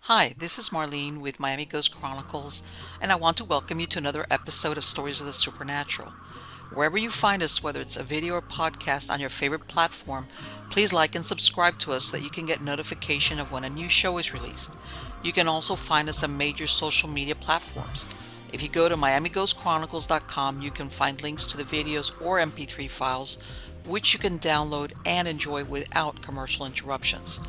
Hi, this is Marlene with Miami Ghost Chronicles, and I want to welcome you to another episode of Stories of the Supernatural. Wherever you find us, whether it's a video or podcast on your favorite platform, please like and subscribe to us so that you can get notification of when a new show is released. You can also find us on major social media platforms. If you go to miamighostchronicles.com, you can find links to the videos or MP3 files, which you can download and enjoy without commercial interruptions.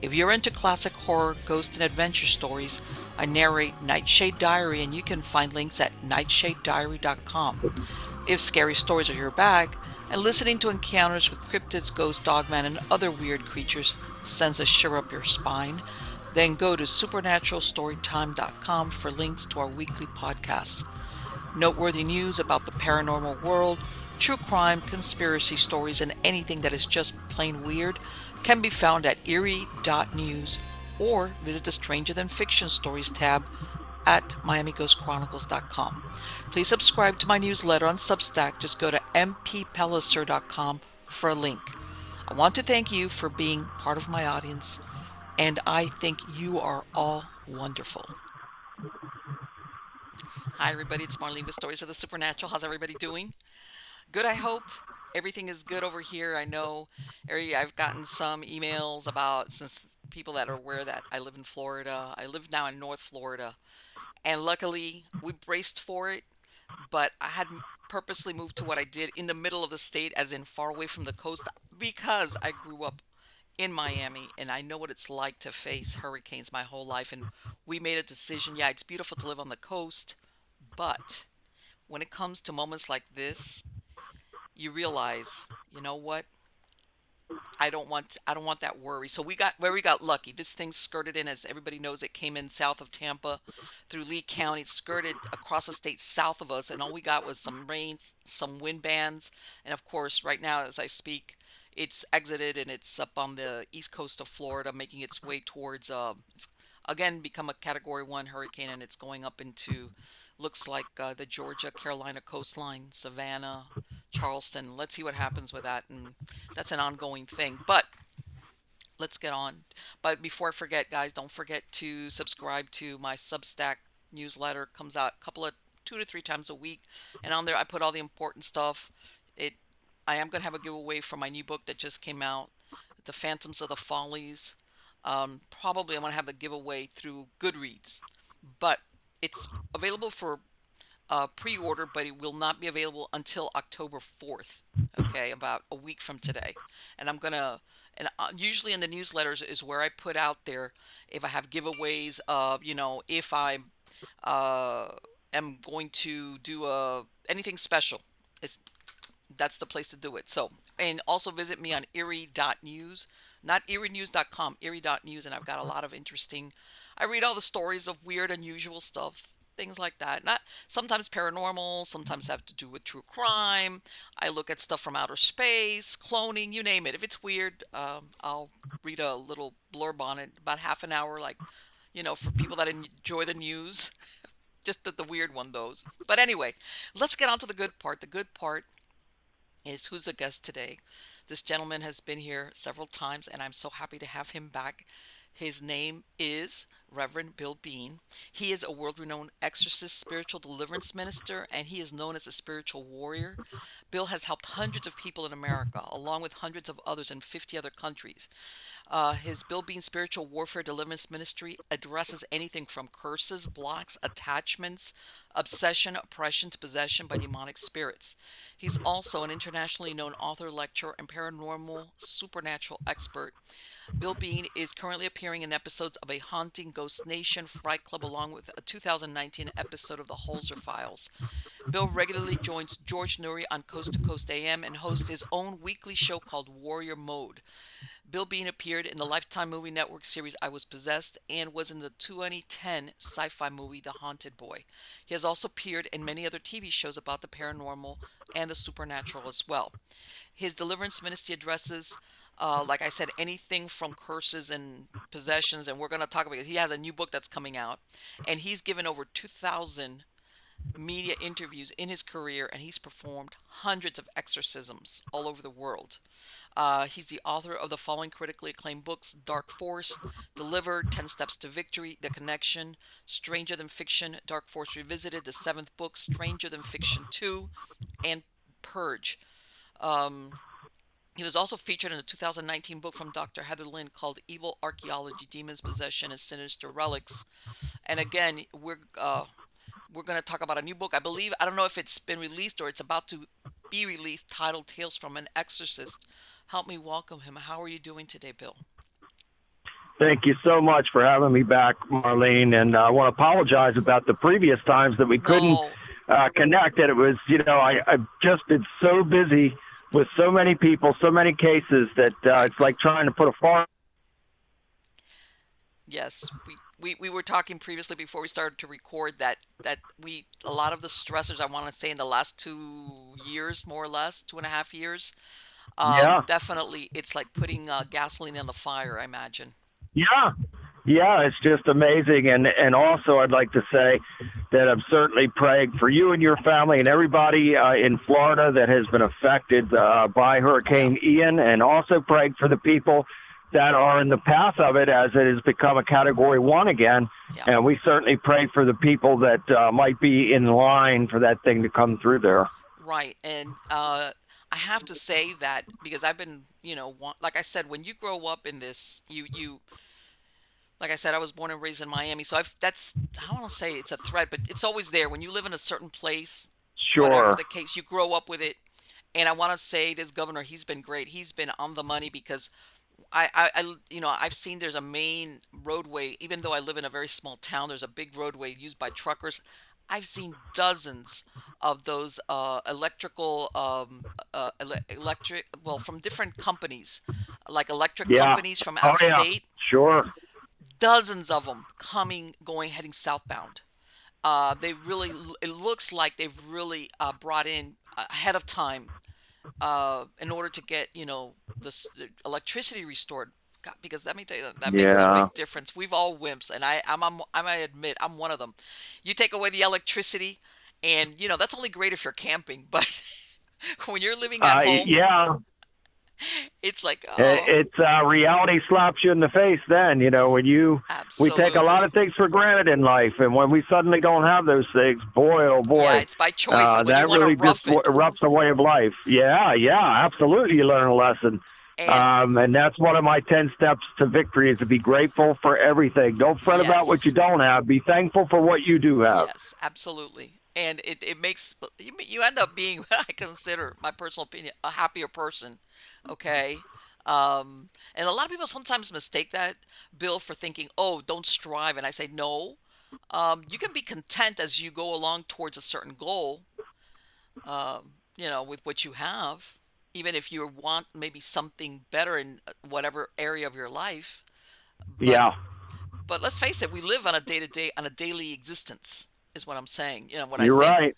If you're into classic horror, ghost, and adventure stories, I narrate Nightshade Diary, and you can find links at nightshadediary.com. If scary stories are your bag, and listening to encounters with cryptids, ghosts, dogmen, and other weird creatures sends a shiver up your spine, then go to supernaturalstorytime.com for links to our weekly podcasts. Noteworthy news about the paranormal world, true crime, conspiracy stories, and anything that is just plain weird can be found at eerie.news or visit the Stranger Than Fiction Stories tab at miamighostchronicles.com. Please subscribe to my newsletter on Substack. Just go to mppellicer.com for a link. I want to thank you for being part of my audience, and I think you are all wonderful. Hi, everybody. It's Marlene with Stories of the Supernatural. How's everybody doing? Good, I hope. Everything is good over here. I know I've gotten some emails about, since people that are aware that I live in Florida. I live now in North Florida, and luckily we braced for it, but I had purposely moved to what I did in the middle of the state, as in far away from the coast, because I grew up in Miami and I know what it's like to face hurricanes my whole life. And we made a decision. Yeah, it's beautiful to live on the coast, but when it comes to moments like this, you realize, you know what? I don't want that worry. So we got lucky. This thing skirted in, as everybody knows, it came in south of Tampa through Lee County, skirted across the state south of us, and all we got was some rain, some wind bands, and of course, right now as I speak, it's exited and it's up on the east coast of Florida, making its way towards it's again become a category 1 hurricane, and it's going up into, looks like, the Georgia Carolina coastline, Savannah, Charleston. Let's see what happens with that, and that's an ongoing thing. But let's get on. But before I forget, guys, don't forget to subscribe to my Substack newsletter. It comes out a couple of 2 to 3 times a week, and on there I put all the important stuff. It I am gonna have a giveaway for my new book that just came out, The Phantoms of the Follies. Probably I'm gonna have the giveaway through Goodreads, but it's available for pre-order, but it will not be available until October 4th. Okay, about a week from today. And I'm gonna, and usually in the newsletters is where I put out there if I have giveaways. If I uh, am going to do anything special. It's That's the place to do it. So, and also visit me on erie.news, not erienews.com, erie.news, and I've got a lot of interesting. I read all the stories of weird, unusual stuff, things like that. Not sometimes paranormal, sometimes have to do with true crime. I look at stuff from outer space, cloning, you name it. If it's weird, I'll read a little blurb on it, about half an hour, like, for people that enjoy the news. Just the weird one, those. But anyway, let's get on to the good part. The good part is who's the guest today. This gentleman has been here several times, and I'm so happy to have him back. His name is Reverend Bill Bean. He is a world renowned exorcist, spiritual deliverance minister, and he is known as a spiritual warrior. Bill has helped hundreds of people in America, along with hundreds of others in 50 other countries. His Bill Bean Spiritual Warfare Deliverance Ministry addresses anything from curses, blocks, attachments, obsession, oppression to possession by demonic spirits. He's also an internationally known author, lecturer, and paranormal supernatural expert. Bill Bean is currently appearing in episodes of A Haunting Ghost Nation, Fright Club, along with a 2019 episode of The Holzer Files. Bill regularly joins George Noory on Coast to Coast AM and hosts his own weekly show called Warrior Mode. Bill Bean appeared in the Lifetime Movie Network series I Was Possessed and was in the 2010 sci-fi movie The Haunted Boy. He has also appeared in many other TV shows about the paranormal and the supernatural as well. His deliverance ministry addresses, like I said, anything from curses and possessions, and we're going to talk about it. He has a new book that's coming out, and he's given over 2,000 media interviews in his career, and he's performed hundreds of exorcisms all over the world. He's the author of the following critically acclaimed books: Dark Force, Delivered, 10 Steps to Victory, The Connection, Stranger Than Fiction, Dark Force Revisited, the seventh book, Stranger Than Fiction 2, and Purge. Um, he was also featured in a 2019 book from Dr. Heather Lynn called Evil Archaeology, Demons, Possession, and Sinister Relics. And again, we're going to talk about a new book. I believe, I don't know if it's been released or it's about to be released, titled Tales from an Exorcist. Help me welcome him. How are you doing today, Bill? Thank you so much for having me back, Marlene. And I want to apologize about the previous times that we couldn't No, connect. And it was, I've just been so busy with so many people, so many cases that it's right. like trying to put a farm. Yes, we were talking previously before we started to record that we a lot of the stressors, I want to say, in the last 2 years, more or less 2.5 years, Yeah, definitely it's like putting gasoline on the fire, I imagine. yeah, yeah. It's just amazing. And also, I'd like to say that I'm certainly praying for you and your family and everybody in Florida that has been affected by Yeah, Hurricane Ian, and also praying for the people that are in the path of it as it has become a Category 1 again. yeah, And we certainly pray for the people that might be in line for that thing to come through there. right. And I have to say that because I've been, like I said, when you grow up in this, like I said, I was born and raised in Miami, so I don't want to say it's a threat, but it's always there when you live in a certain place, whatever Sure. the case, you grow up with it. And I want to say this governor, he's been great. He's been on the money because I've seen there's a main roadway, even though I live in a very small town, there's a big roadway used by truckers. I've seen dozens of those well, from different companies, like electric Yeah. companies from out Oh, of yeah. state, Sure. dozens of them heading southbound. It looks like they've really brought in ahead of time in order to get the electricity restored. God, because let me tell you that makes a Yeah. big difference. We've all wimps, and I might admit I'm one of them. You take away the electricity, and that's only great if you're camping, but when you're living at home, Yeah. it's like, oh, It's reality slaps you in the face. Then we take a lot absolutely. of things for granted in life, and when we suddenly don't have those things, boy, oh Yeah, boy, it's by choice when you that want to really just rough it. erupts a way of life. Yeah, yeah, absolutely. You learn a lesson. And And that's one of my 10 steps to victory is to be grateful for everything. Don't fret about what you yes, don't have. Be thankful for what you do have. yes, absolutely. And it makes you end up being, I consider, my personal opinion, a happier person. Okay. And a lot of people sometimes mistake that, Bill, for thinking, oh, don't strive. And I say, no. You can be content as you go along towards a certain goal, with what you have, even if you want maybe something better in whatever area of your life. But Yeah, but let's face it, we live on a day to day, on a daily existence, is what I'm saying. What I you're think. right.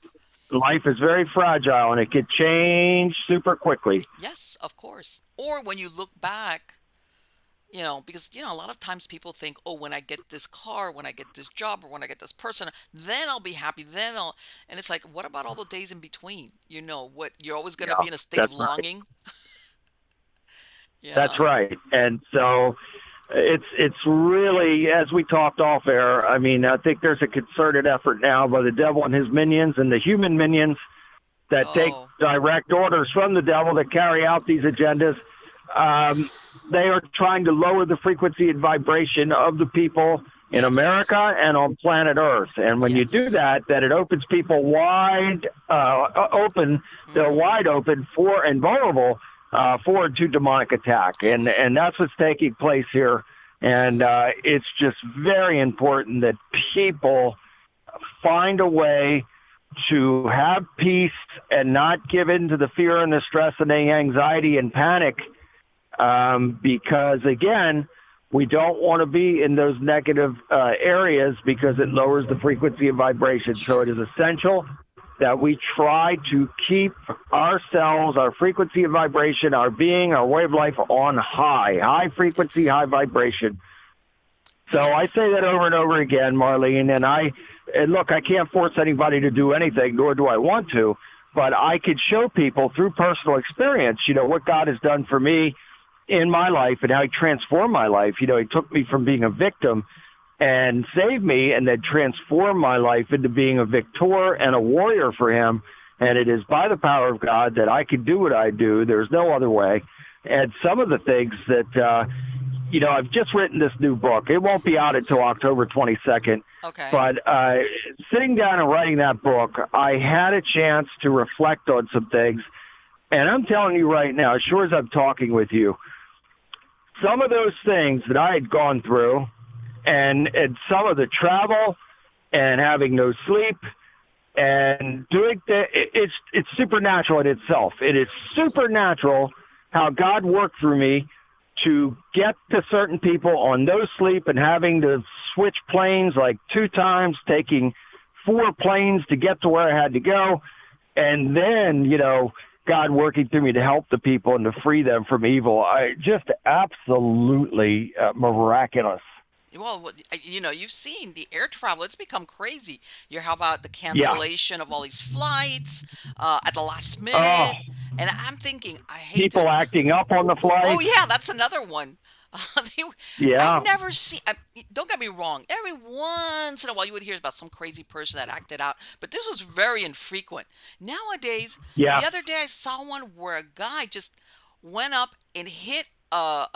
Life is very fragile and it could change super quickly. Yes, of course. Or when you look back, because a lot of times people think, oh, when I get this car, when I get this job, or when I get this person, then I'll be happy. And it's like, what about all the days in between? What you're always going to Yeah, be in a state of that's right. longing. That's Yeah. right. And so it's really, as we talked off air, I mean, I think there's a concerted effort now by the devil and his minions and the human minions that take Oh, direct orders from the devil to carry out these agendas. Um, they are trying to lower the frequency and vibration of the people in America yes. and on planet Earth. And when you do Yes. that, it opens people wide open. They're wide Hmm. open for and vulnerable forward to demonic attack. And Yes. and that's what's taking place here. And Yes. it's just very important that people find a way to have peace and not give in to the fear and the stress and the anxiety and panic, because again, we don't want to be in those negative areas because it lowers the frequency of vibration. So it Sure. is essential that we try to keep ourselves, our frequency of vibration, our being, our way of life on high frequency, Yes. high vibration. So And I say that over and over again, Marlene, and I and look, I can't force anybody to do anything, nor do I want to, but I could show people through personal experience, what God has done for me in my life and how he transformed my life. He took me from being a victim and saved me and then transformed my life into being a victor and a warrior for him. And it is by the power of God that I can do what I do. There's no other way. And some of the things that, I've just written this new book. It won't be out until Yes. October 22nd. Okay. But sitting down and writing that book, I had a chance to reflect on some things. And I'm telling you right now, as sure as I'm talking with you, some of those things that I had gone through and some of the travel and having no sleep and doing it's supernatural in itself. It is supernatural how God worked through me to get to certain people on no sleep and having to switch planes like 2 times, taking 4 planes to get to where I had to go. And then, God working through me to help the people and to free them from evil. I just absolutely miraculous. Well, you've seen the air travel. It's become crazy. How about the Yeah. cancellation of all these flights at the last Oh, minute? And I'm thinking, I hate to. people acting up on the Oh flights. yeah, that's another one. They, I Yeah. never see. Don't get me wrong. Every once in a while, you would hear about some crazy person that acted out, but this was very infrequent. Nowadays, Yeah. the other day I saw one where a guy just went up and hit it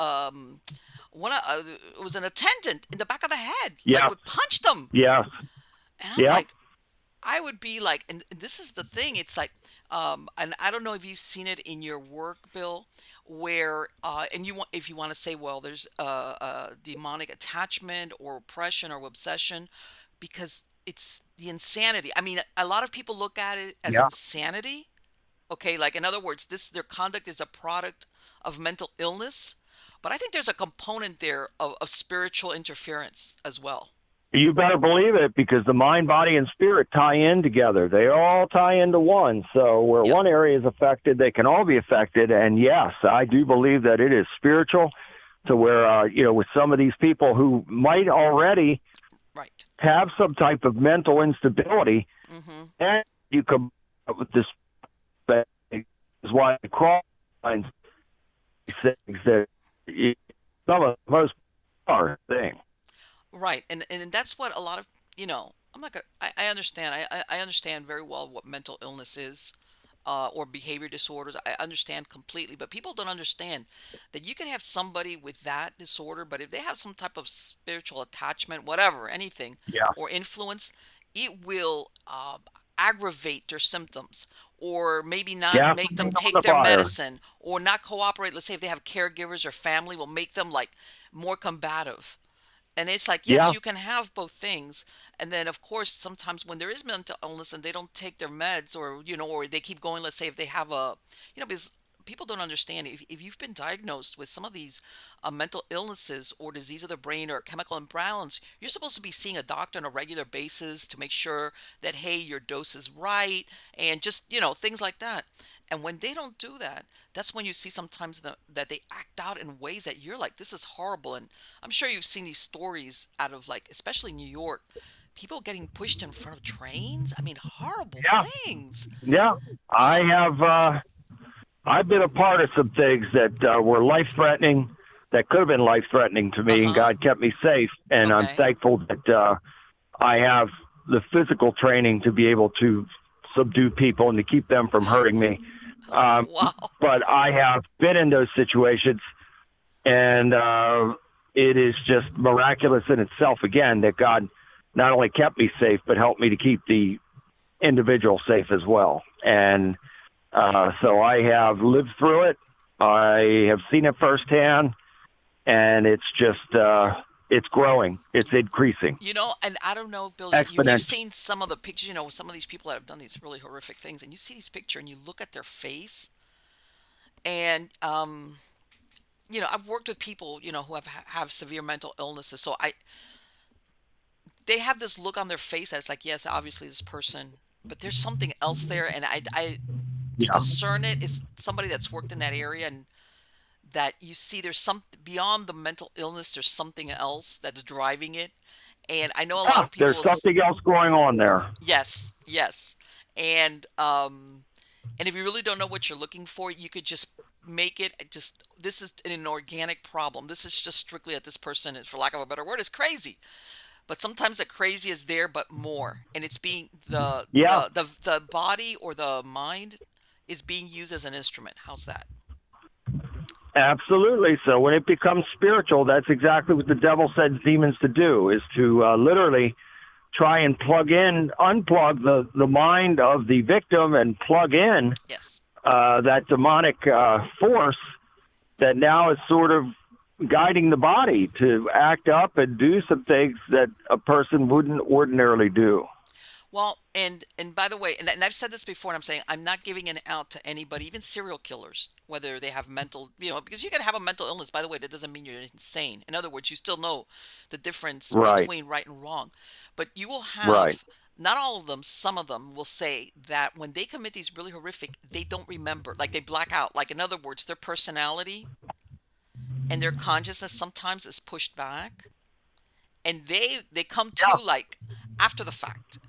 was an attendant in the back of the head, like Yeah. would punched him, Yes. and I'm Yep. like, I would be like, and this is the thing. It's like, and I don't know if you've seen it in your work, Bill, where, and if you want to say, well, there's a demonic attachment or oppression or obsession, because it's the insanity. I mean, a lot of people look at it as Yeah. insanity. Okay, like in other words, their conduct is a product of mental illness, but I think there's a component there of spiritual interference as well. You better believe it because the mind, body, and spirit tie in together. They all tie into one. So where Yep. one area is affected, they can all be affected. And yes, I do believe that it is spiritual to where, with some of these people who might already Right. have some type of mental instability, Mm-hmm. and you come up with this is why the cross lines things that some of the most are thing. Right, and that's what a lot of I'm not gonna, I understand. I understand very well what mental illness is, or behavior disorders. I understand completely, but people don't understand that you can have somebody with that disorder, but if they have some type of spiritual attachment, whatever, anything, Yeah. or influence, it will aggravate their symptoms, or maybe not Yeah. make them On take the their fire. medicine, or not cooperate. Let's say if they have caregivers or family, will make them like more combative. And it's like, yes, Yeah. you can have both things. And then, of course, sometimes when there is mental illness and they don't take their meds, or, or they keep going, let's say if they have because people don't understand, if you've been diagnosed with some of these mental illnesses or disease of the brain or chemical imbalance, you're supposed to be seeing a doctor on a regular basis to make sure that, hey, your dose is right, and just, things like that. And when they don't do that, that's when you see sometimes that they act out in ways that you're like, this is horrible. And I'm sure you've seen these stories out of, like, especially New York, people getting pushed in front of trains. I mean, horrible Yeah. things. Yeah. I Um, have. I've been a part of some things that were life threatening, that could have been life threatening to me, and uh-huh. God kept me safe. And I'm Okay. thankful that I have the physical training to be able to subdue people and to keep them from hurting me. Um, Wow. but I have been in those situations, and it is just miraculous in itself, again, that God not only kept me safe, but helped me to keep the individual safe as well. And so I have lived through it. I have seen it firsthand, and it's just it's growing. It's increasing And I don't know, Bill, you've exponentially. seen some of the pictures, some of these people that have done these really horrific things, and you see these pictures and you look at their face, and I've worked with people, who have severe mental illnesses, so they have this look on their face that's like, yes, obviously this person, but there's something else there, and I to Yeah, discern it is somebody that's worked in that area, and that you see there's some beyond the mental illness, there's something else that's driving it. And I know a lot Yeah, of people there's will, something else going on there. yes, yes. And and if you really don't know what you're looking for, you could just make it just this is an organic problem. This is just strictly that this person is, for lack of a better word, is crazy. But sometimes the crazy is there but more. And it's being Yeah, the body or the mind is being used as an instrument. How's that? absolutely. So when it becomes spiritual, that's exactly what the devil sends demons to do, is to literally try and unplug the mind of the victim and plug in Yes. that demonic force that now is sort of guiding the body to act up and do some things that a person wouldn't ordinarily do. Well, and by the way, and I've said this before, and I'm saying I'm not giving it out to anybody, even serial killers, whether they have mental, because you can have a mental illness. By the way, that doesn't mean you're insane. In other words, you still know the difference Right, between right and wrong. But you will right. have, not all of them, some of them will say that when they commit these really horrific, they don't remember, like they black out. Like in other words, their personality and their consciousness sometimes is pushed back, and they come to Yeah. like after the fact,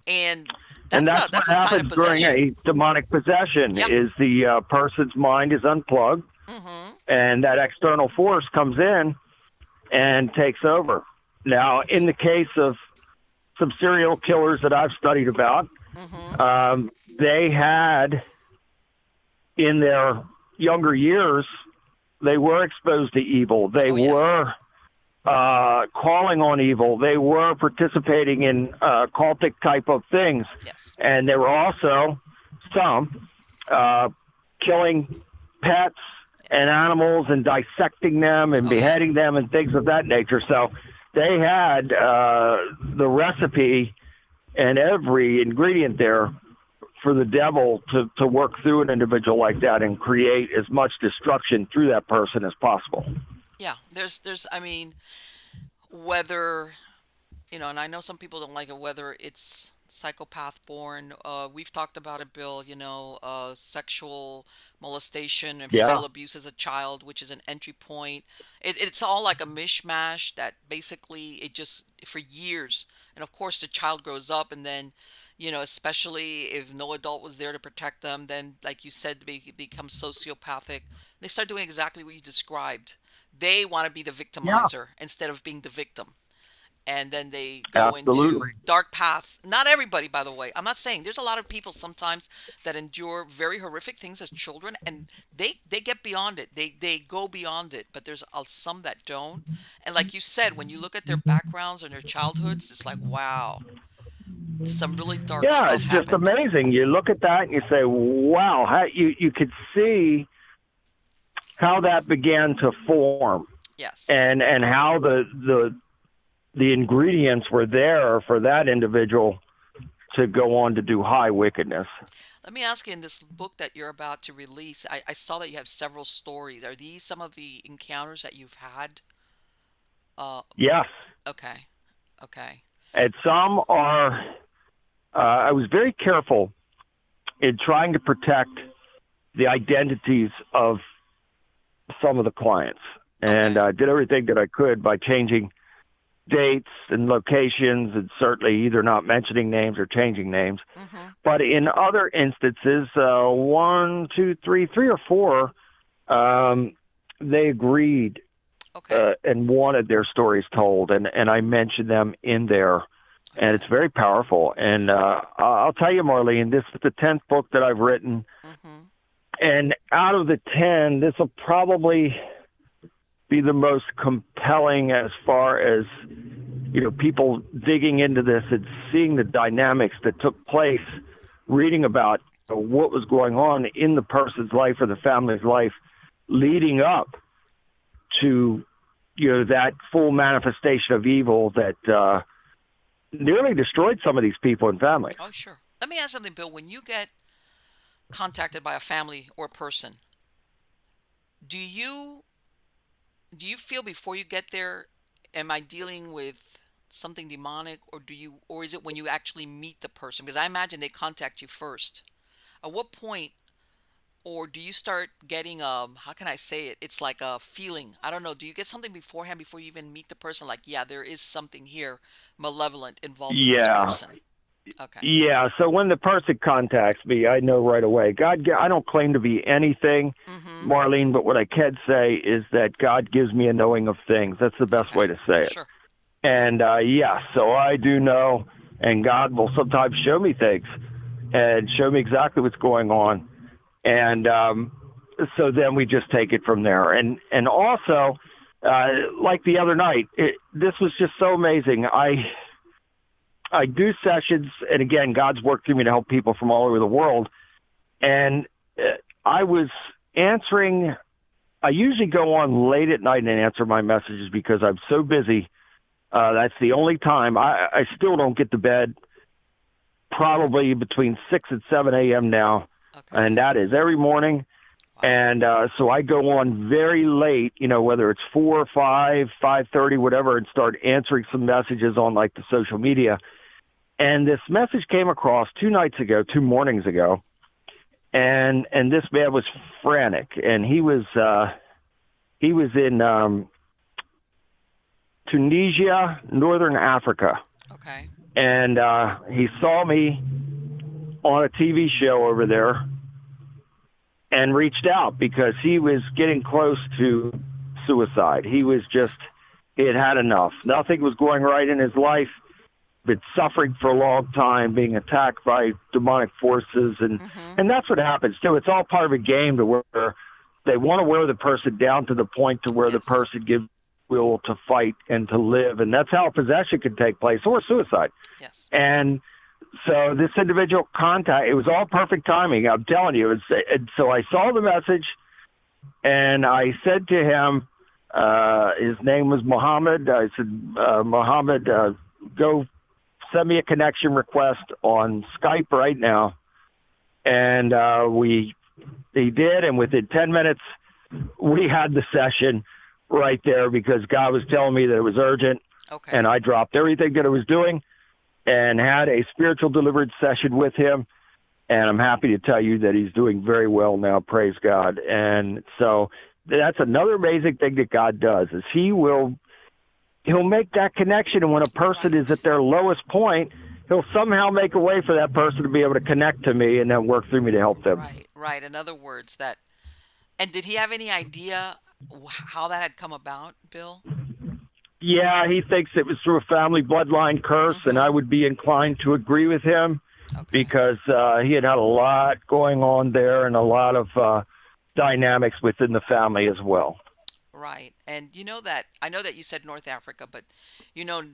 and And that's what that's a sign of happens during possession. a demonic possession Yep. is the person's mind is unplugged Mm-hmm. and that external force comes in and takes over. Now, in the case of some serial killers that I've studied about, Mm-hmm. they had in their younger years, they were exposed to evil. They Oh yes. were calling on evil. They were participating in cultic type of things. Yes. And there were also some uh, killing pets and Yes. animals and dissecting them and Oh yeah. beheading them and things of that nature. So they had the recipe and every ingredient there for the devil to work through an individual like that and create as much destruction through that person as possible. Yeah. There's I mean, whether and I know some people don't like it, whether it's psychopath born. We've talked about it, Bill, sexual molestation and Yeah. physical abuse as a child, which is an entry point. It's all like a mishmash that basically it just for years. And of course, the child grows up, and then, especially if no adult was there to protect them, then, like you said, they become sociopathic. They start doing exactly what you described. They want to be the Yeah. victimizer instead of being the victim, and then they go Absolutely. into dark paths. Not everybody, by the way. I'm not saying there's a lot of people sometimes that endure very horrific things as children, and they get beyond it. They go beyond it, but there's some that don't. And like you said, when you look at their backgrounds and their childhoods, it's like, wow, some really dark Yeah, stuff it's just happened. amazing. You look at that and you say, "Wow!" You could see how that began to form, Yes. and how the ingredients were there for that individual to go on to do high wickedness. Let me ask you, in this book that you're about to release, I saw that you have several stories. Are these some of the encounters that you've had? Uh, Yes, okay. Okay. and some are. I was very careful in trying to protect the identities of some of the clients, and Okay. I did everything that I could by changing dates and locations, and certainly either not mentioning names or changing names. Mm-hmm. But in other instances, one, two, three or four, um, they agreed Okay. and wanted their stories told, and I mentioned them in there, and it's Okay. very powerful. And I'll tell you, Marlene, this is the 10th book that I've written, Mm-hmm. and out of the 10, this will probably be the most compelling as far as people digging into this and seeing the dynamics that took place, reading about what was going on in the person's life or the family's life leading up to that full manifestation of evil that nearly destroyed some of these people and families. Oh, sure. Let me ask something, Bill. When you get contacted by a family or a person, do you do you feel before you get there, am I dealing with something demonic, or is it when you actually meet the person? Because I imagine they contact you first. At what point or do you start getting how can I say it? It's like a feeling. I don't know. Do you get something beforehand before you even meet the person? Like, yeah, there is something here malevolent involved with this Yeah. person. Okay. Yeah. So when the person contacts me, I know right away. I don't claim to be anything, Mm-hmm. Marlene, but what I can say is that God gives me a knowing of things. That's the best way Okay. to say it. Sure. And yeah, so I do know, and God will sometimes show me things and show me exactly what's going on. Okay. And so then we just take it from there. And also, like the other night, this was just so amazing. I do sessions, and again, God's worked through me to help people from all over the world. And I was answering. I usually go on late at night and answer my messages because I'm so busy. That's the only time. I still don't get to bed probably between 6 and 7 a.m. now, and Okay. that is every morning. Wow. And so I go on very late, whether it's 4 or 5, 5:30, whatever, and start answering some messages on like the social media. And this message came across 2 nights ago, 2 mornings ago, and this man was frantic, and he was in Tunisia, Northern Africa, Okay. and he saw me on a TV show over there and reached out because he was getting close to suicide. He was just, he had had enough. Nothing was going right in his life. Been suffering for a long time, being attacked by demonic forces, and Mm-hmm. and that's what happens too. It's all part of a game to where they want to wear the person down to the point to where the Yes. person gives will to fight and to live, and that's how possession can take place or suicide. Yes. And so this individual contact, it was all perfect timing. I'm telling you. And so I saw the message, and I said to him, his name was Muhammad. I said, Muhammad, go send me a connection request on Skype right now. And he did, and within 10 minutes, we had the session right there because God was telling me that it was urgent, and Okay. I dropped everything that I was doing and had a spiritual deliverance session with him. And I'm happy to tell you that he's doing very well now. Praise God. And so that's another amazing thing that God does is he'll make that connection. And when a person is at Right. their lowest point, he'll somehow make a way for that person to be able to connect to me and then work through me to help them. Right. Right. In other words, that. And did he have any idea how that had come about, Bill? Yeah, he thinks it was through a family bloodline curse, and I Mm-hmm. would be inclined to agree with him Okay. because he had had a lot going on there and a lot of dynamics within the family as well. Right. And you know that I know that you said North Africa, but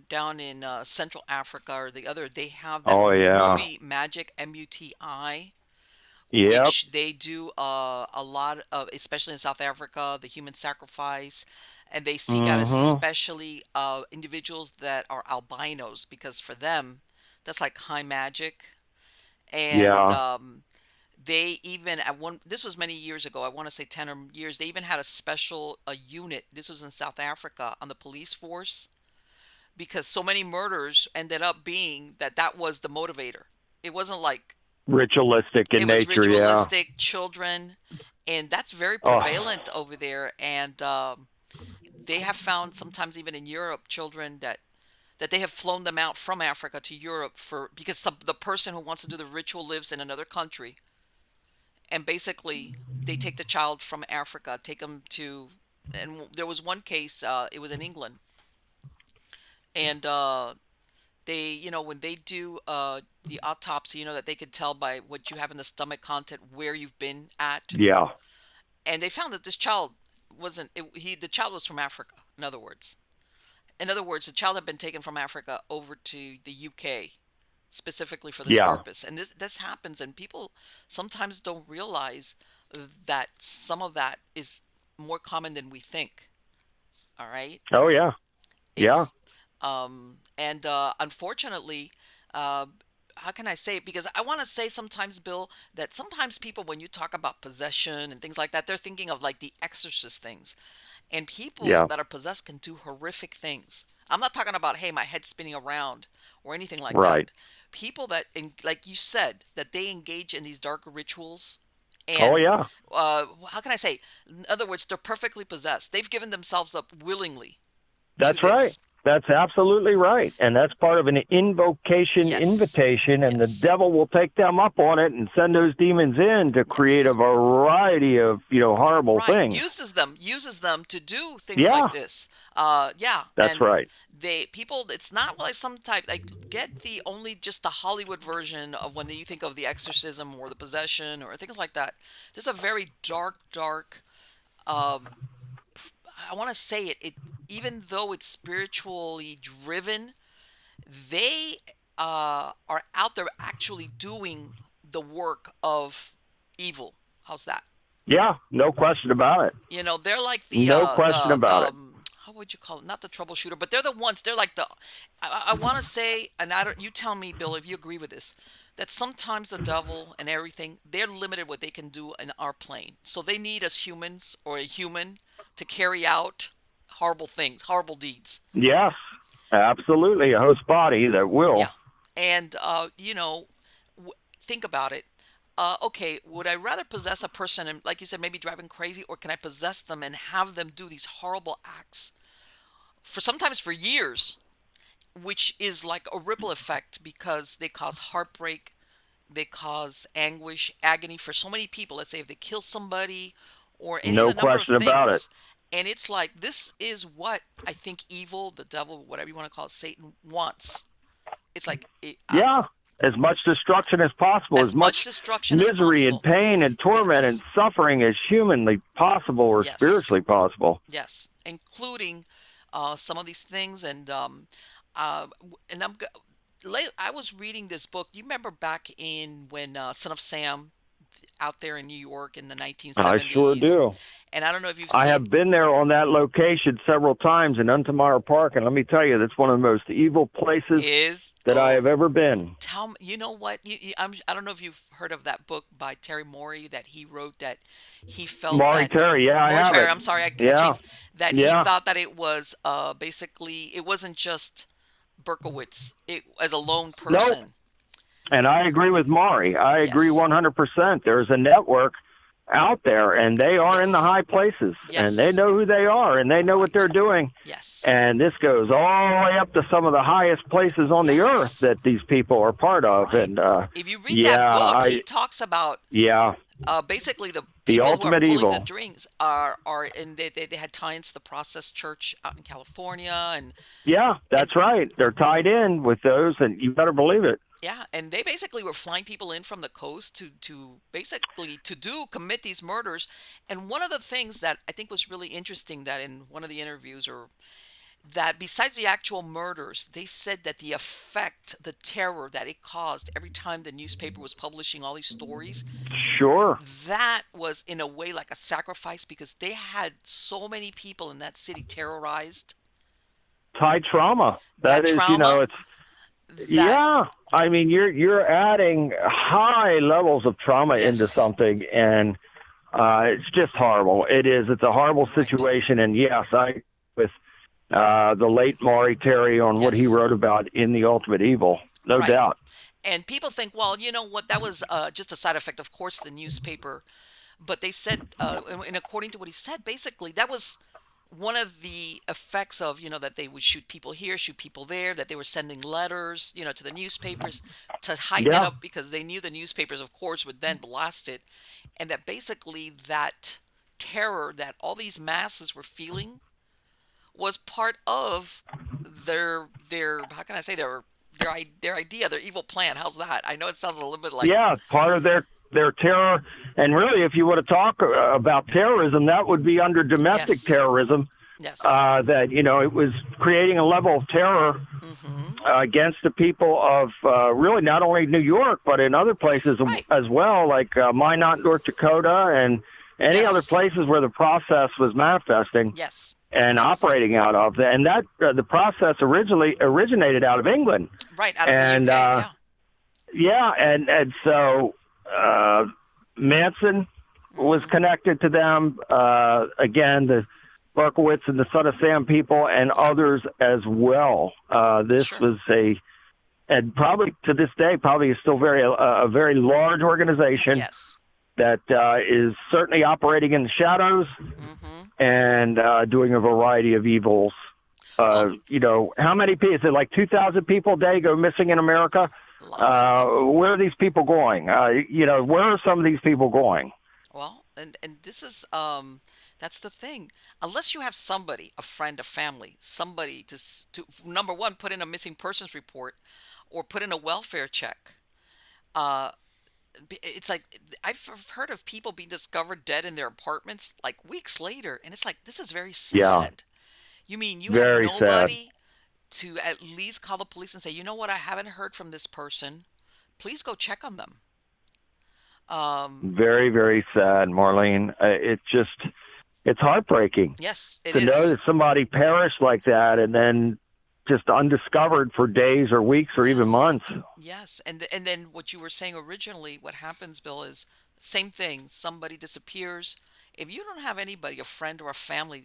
down in Central Africa or the other, they have that Oh yeah, Muti magic, MUTI, yep. which they do a lot of, especially in South Africa, the human sacrifice, and they seek out Mhm. especially individuals that are albinos because for them, that's like high magic. And Yeah. they even at one this was many years ago, I want to say 10 or years, they even had a special a unit. This was in South Africa on the police force because so many murders ended up being that was the motivator. It wasn't like Ritualistic in it was nature. Yeah. ritualistic children, and that's very Oh. prevalent over there. And they have found sometimes even in Europe children that they have flown them out from Africa to Europe for because the person who wants to do the ritual lives in another country, and basically they take the child from Africa, take them to, and there was one case, it was in England, and they, when they do the autopsy, that they could tell by what you have in the stomach content where you've been at, Yeah. and they found that this child wasn't, the child was from Africa. In other words, the child had been taken from Africa over to the UK specifically for this Yeah. purpose. And this happens, and people sometimes don't realize that some of that is more common than we think. All right, Oh yeah. Yeah. it's and unfortunately, uh, how can I say it? Because I want to say sometimes, Bill, that sometimes people, when you talk about possession and things like that, they're thinking of like the exorcist things. And people Yeah. that are possessed can do horrific things. I'm not talking about, hey, my head's spinning around or anything like Right. that. People that, like you said, that they engage in these dark rituals Oh, And yeah. how can I say? In other words, they're perfectly possessed. They've given themselves up willingly to That's right. this. That's absolutely right. And that's part of an invocation Yes. invitation, and the Yes. devil will take them up on it and send those demons in to create a Yes. variety of, horrible Right. things. Uses them to do things like Yeah, this. Yeah. that's And right. people, it's not like some type, like, get the only just the Hollywood version of when you think of the exorcism or the possession or things like that. There's a very dark, um, I want to say it, even though it's spiritually driven, they are out there actually doing the work of evil. How's that? Yeah, no question about it. They're like the No question about it. how would you call it? Not the troubleshooter, but they're the ones. They're like the. I want to say, and I don't. You tell me, Bill, if you agree with this, that sometimes the devil and everything, they're limited what they can do in our plane. So they need us humans or a human to carry out horrible things, horrible deeds. Yes, absolutely. A host body that Yeah, will. and think about it. Okay, would I rather possess a person and, like you said, maybe driving crazy, or can I possess them and have them do these horrible acts for sometimes for years, which is like a ripple effect because they cause heartbreak, they cause anguish, agony for so many people. Let's say if they kill somebody or any of No the number of question about it. things. And it's like this is what I think evil, the devil, whatever you want to call it, Satan wants. It's like Yeah, as much destruction as possible, as as much much destruction as misery and possible. pain and torment and Yes. suffering as humanly possible or Yes. spiritually possible. Yes, including some of these things, uh, and I was reading this book. You remember back in when Son of Sam out there in New York in the I sure 1970s, do. and I don't know if you've I seen have been there on that location several times in Untermeyer Park, and let me tell you, that's one of the most evil places is that I have ever been. tell me, you know what? I don't know if you've heard of that book by Terry Morey that he wrote that he felt Maury that Terry, yeah, I Morey have Terry. it. I'm sorry, I Yeah, changed that. He yeah. thought that it was basically it wasn't just Berkowitz it as a lone Nope. person. And I agree with Maury. I agree Yes, 100%. There's a network out there, and they are in the yes, high places, and they yes. know who they are, and they know what Right. they're doing. Yes, And this goes all the way up to some of the highest places on the earth yes. that these people are part of. Right. And If you read yeah, that book, he talks about yeah, basically the the people who are ultimate pulling the evil. strings are and they had tie-ins to the Process Church out in California Yeah, and that's right. They're tied in with those, and you better believe it. yeah, and they basically were flying people in from the coast to basically to do commit these murders. And one of the things that I think was really interesting that in one of the interviews or that besides the actual murders, they said that the effect, the terror that it caused every time the newspaper was publishing all these stories, Sure. that was in a way like a sacrifice because they had so many people in that city terrorized. Tie trauma. That That is, trauma, it's that yeah. I mean, you're adding high levels of trauma into yes, something, and it's just horrible. It is. It's a horrible right, situation, and yes, I with the late Maury Terry on what he yes, wrote about in The Ultimate Evil, no right. doubt. And people think, well, you know what, that was just a side effect, of course, the newspaper. But they said, and according to what he said, basically that was one of the effects of, that they would shoot people here, shoot people there, that they were sending letters, to the newspapers to heighten it Yeah, up because they knew the newspapers, of course, would then blast it. And that basically that terror that all these masses were feeling was part of their how can I say their idea, their evil plan. How's that? I know it sounds a little bit like yeah. Part of their terror, and really, if you want to talk about terrorism, that would be under domestic yes, terrorism. yes, That it was creating a level of terror mm-hmm, against the people of really not only New York but in other places right, as well, like Minot, North Dakota, and any other yes, places where the process was manifesting yes, and yes, operating out of. And that the process originally originated out of England, right, out of the and UK, yeah, yeah, and so Manson was mm-hmm, connected to them. Again, the Berkowitz and the Son of Sam people and yeah, others as well. This sure, was and probably to this day, probably is still a very large organization. yes, that is certainly operating in the shadows Mm-hmm. and doing a variety of evils. Well, How many people? Is it like 2,000 people a day go missing in America? lots of them. Where are these people going? Where are some of these people going? Well, and this is that's the thing. Unless you have somebody, a friend, a family, somebody to number one, put in a missing persons report or put in a welfare check. Uh, it's like I've heard of people being discovered dead in their apartments like weeks later, and it's like this is very Yeah, sad. You mean you had very sad. nobody to at least call the police and say, you know what, I haven't heard from this person. Please go check on them. Um, Very, very sad, Marlene. It's heartbreaking yes, it to know is. that somebody perished like that and then just undiscovered for days or weeks or even Yes. months. Yes. And then what you were saying originally, what happens, Bill, is same thing. Somebody disappears. If you don't have anybody, a friend or a family,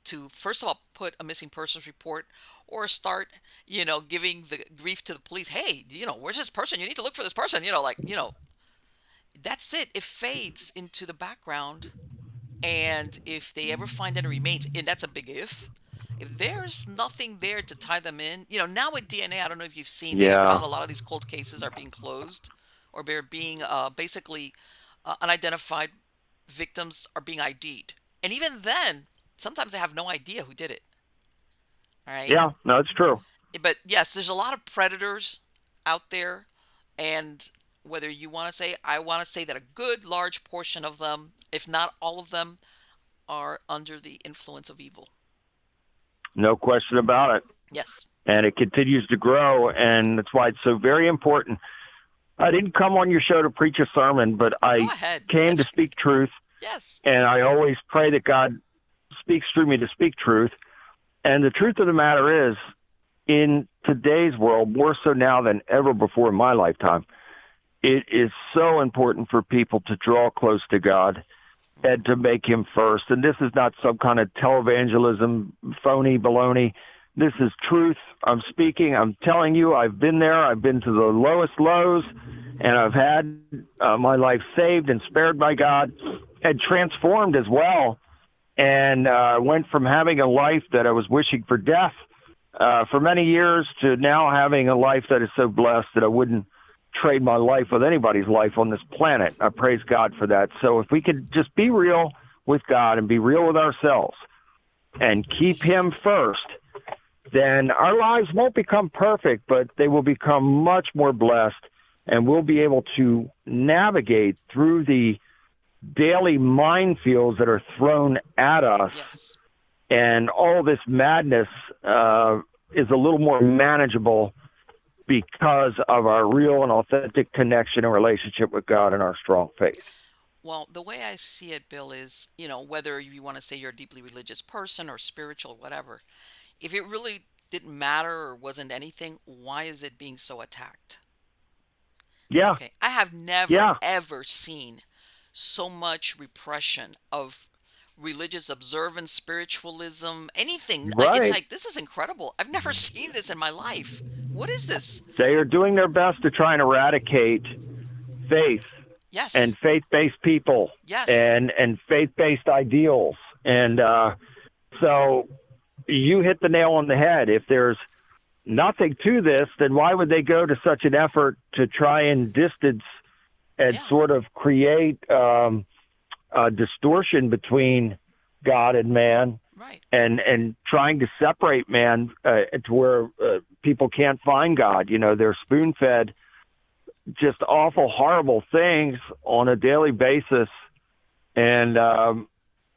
to first of all put a missing persons report or start, giving the grief to the police. Hey, where's this person? You need to look for this person. That's it. It fades into the background. And if they ever find any remains, and that's a big if there's nothing there to tie them in, now with DNA, I don't know if you've seen, they have Yeah, found a lot of these cold cases are being closed or they're being basically unidentified victims are being ID'd. And even then, sometimes they have no idea who did it. All right. yeah, no, it's true. But yes, there's a lot of predators out there. And whether you want to say, I want to say that a good large portion of them, if not all of them, are under the influence of evil. No question about it. Yes. And it continues to grow, and that's why it's so very important. I didn't come on your show to preach a sermon, but Go I ahead. came to That's speak truth, yes. and I always pray that God speaks through me to speak truth. And the truth of the matter is, in today's world, more so now than ever before in my lifetime, it is so important for people to draw close to God and to make him first. And this is not some kind of televangelism, phony baloney. This is truth. I'm speaking. I'm telling you, I've been there. I've been to the lowest lows, and I've had my life saved and spared by God and transformed as well. And went from having a life that I was wishing for death for many years to now having a life that is so blessed that I wouldn't trade my life with anybody's life on this planet. I praise God for that. So if we could just be real with God and be real with ourselves and keep him first, then our lives won't become perfect, but they will become much more blessed, and we'll be able to navigate through the daily minefields that are thrown at us. Yes. And all this madness is a little more manageable because of our real and authentic connection and relationship with God and our strong faith. Well, the way I see it, Bill, is, whether you want to say you're a deeply religious person or spiritual, whatever, if it really didn't matter or wasn't anything, why is it being so attacked? Yeah, Okay. I have never, yeah, ever seen so much repression of religious observance, spiritualism, anything. It's right. like, this is incredible. I've never seen this in my life. What is this? They are doing their best to try and eradicate faith and Yes. faith-based people Yes. and faith-based ideals. And so you hit the nail on the head. If there's nothing to this, then why would they go to such an effort to try and distance and Yeah. sort of create a distortion between God and man, Right. and trying to separate man to where people can't find God? They're spoon-fed just awful, horrible things on a daily basis, and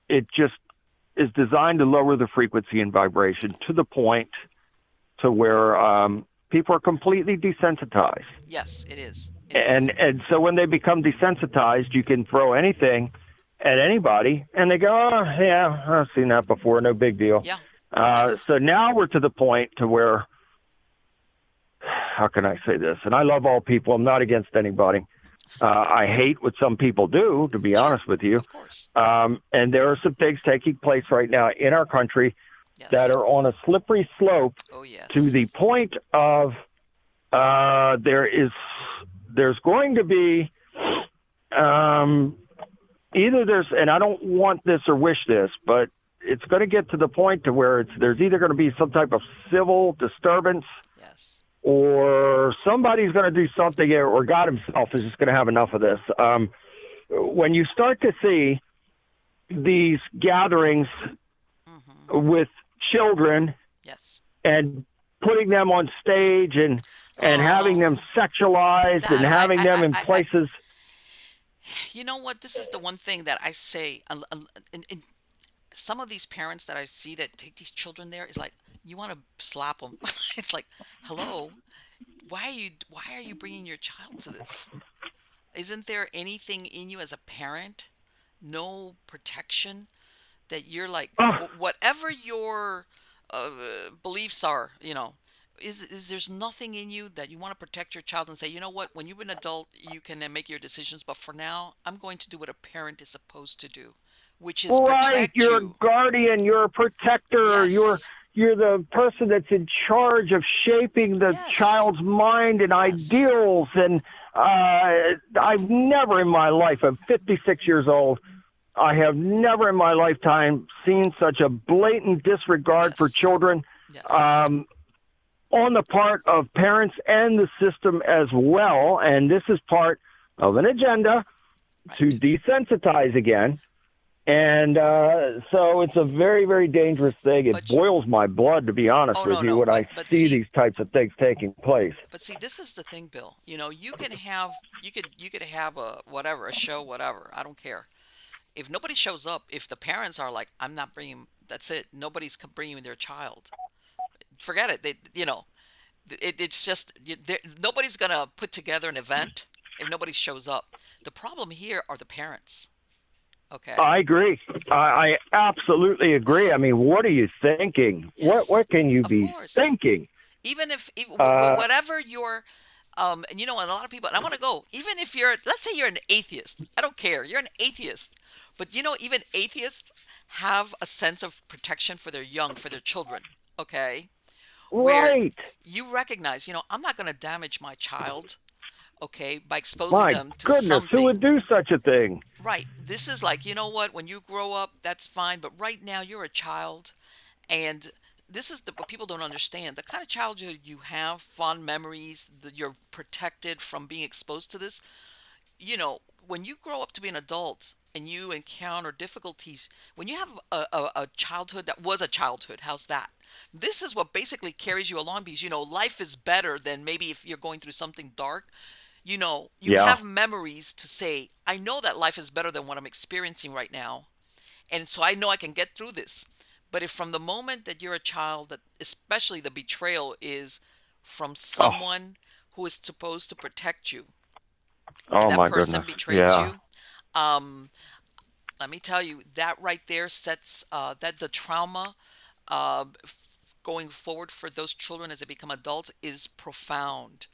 it just is designed to lower the frequency and vibration to the point to where people are completely desensitized. Yes, it is. It is. And so when they become desensitized, you can throw anything at anybody, and they go, oh, yeah, I've seen that before, no big deal. Yeah. Yes. So now we're to the point to where, how can I say this? And I love all people. I'm not against anybody. I hate what some people do, to be Sure. honest with you. Of course. And there are some things taking place right now in our country that Yes. are on a slippery slope Oh, yes. to the point of there's going to be either there's, and I don't want this or wish this, but it's going to get to the point to where there's either going to be some type of civil disturbance, Yes. or somebody's going to do something, or God himself is just going to have enough of this. When you start to see these gatherings Mm-hmm. with children Yes. and putting them on stage and having Oh, them sexualized and that having them in I places. you know what? This is the one thing that I say. In some of these parents that I see that take these children there is like you want to slap them. It's like, hello, why are you bringing your child to this? Isn't there anything in you as a parent? No protection that you're like Oh, whatever your beliefs are, is there's nothing in you that you want to protect your child and say, you know what, when you're an adult, you can make your decisions, but for now, I'm going to do what a parent is supposed to do, which is right, protect you're a you. guardian, you're a protector, Yes, you're the person that's in charge of shaping the yes, child's mind and yes, ideals. And I've never in my life, I'm 56 years old, I have never in my lifetime seen such a blatant disregard for yes, children, yes, um, on the part of parents and the system as well. And this is part of an agenda to right. desensitize again. And so it's a very, very dangerous thing. It But you, boils my blood, to be honest oh with no, you, no, when I but see see, these types of things taking place. this is the thing, Bill. You could have a whatever, a show, whatever. I don't care. If nobody shows up, if the parents are like, I'm not bringing, that's it. Nobody's bringing their child. Forget it. It's just nobody's gonna put together an event if nobody shows up. The problem here are the parents. Okay. I agree. I absolutely agree. I mean, what are you thinking? What Yes, can you of be course. thinking? Even if Uh, whatever your and and a lot of people, and I want to go, even if you're, let's say you're an atheist, I don't care, you're an atheist, but even atheists have a sense of protection for their young, for their children, okay, where right. you recognize, I'm not going to damage my child, okay, by exposing My them to goodness, who would something. do such a thing? Right, this is like, you know what, when you grow up, that's fine, but right now you're a child, and this is what people don't understand. The kind of childhood you have, fond memories, that you're protected from being exposed to this. When you grow up to be an adult and you encounter difficulties, when you have a childhood that was a childhood, how's that? This is what basically carries you along because, life is better than maybe if you're going through something dark. You Yeah. have memories to say, I know that life is better than what I'm experiencing right now, and so I know I can get through this. But if from the moment that you're a child, that especially the betrayal is from Oh, someone who is supposed to protect you, and oh that my person goodness. betrays Yeah. you, um, let me tell you, that right there sets that the trauma uh, going forward for those children as they become adults is profound,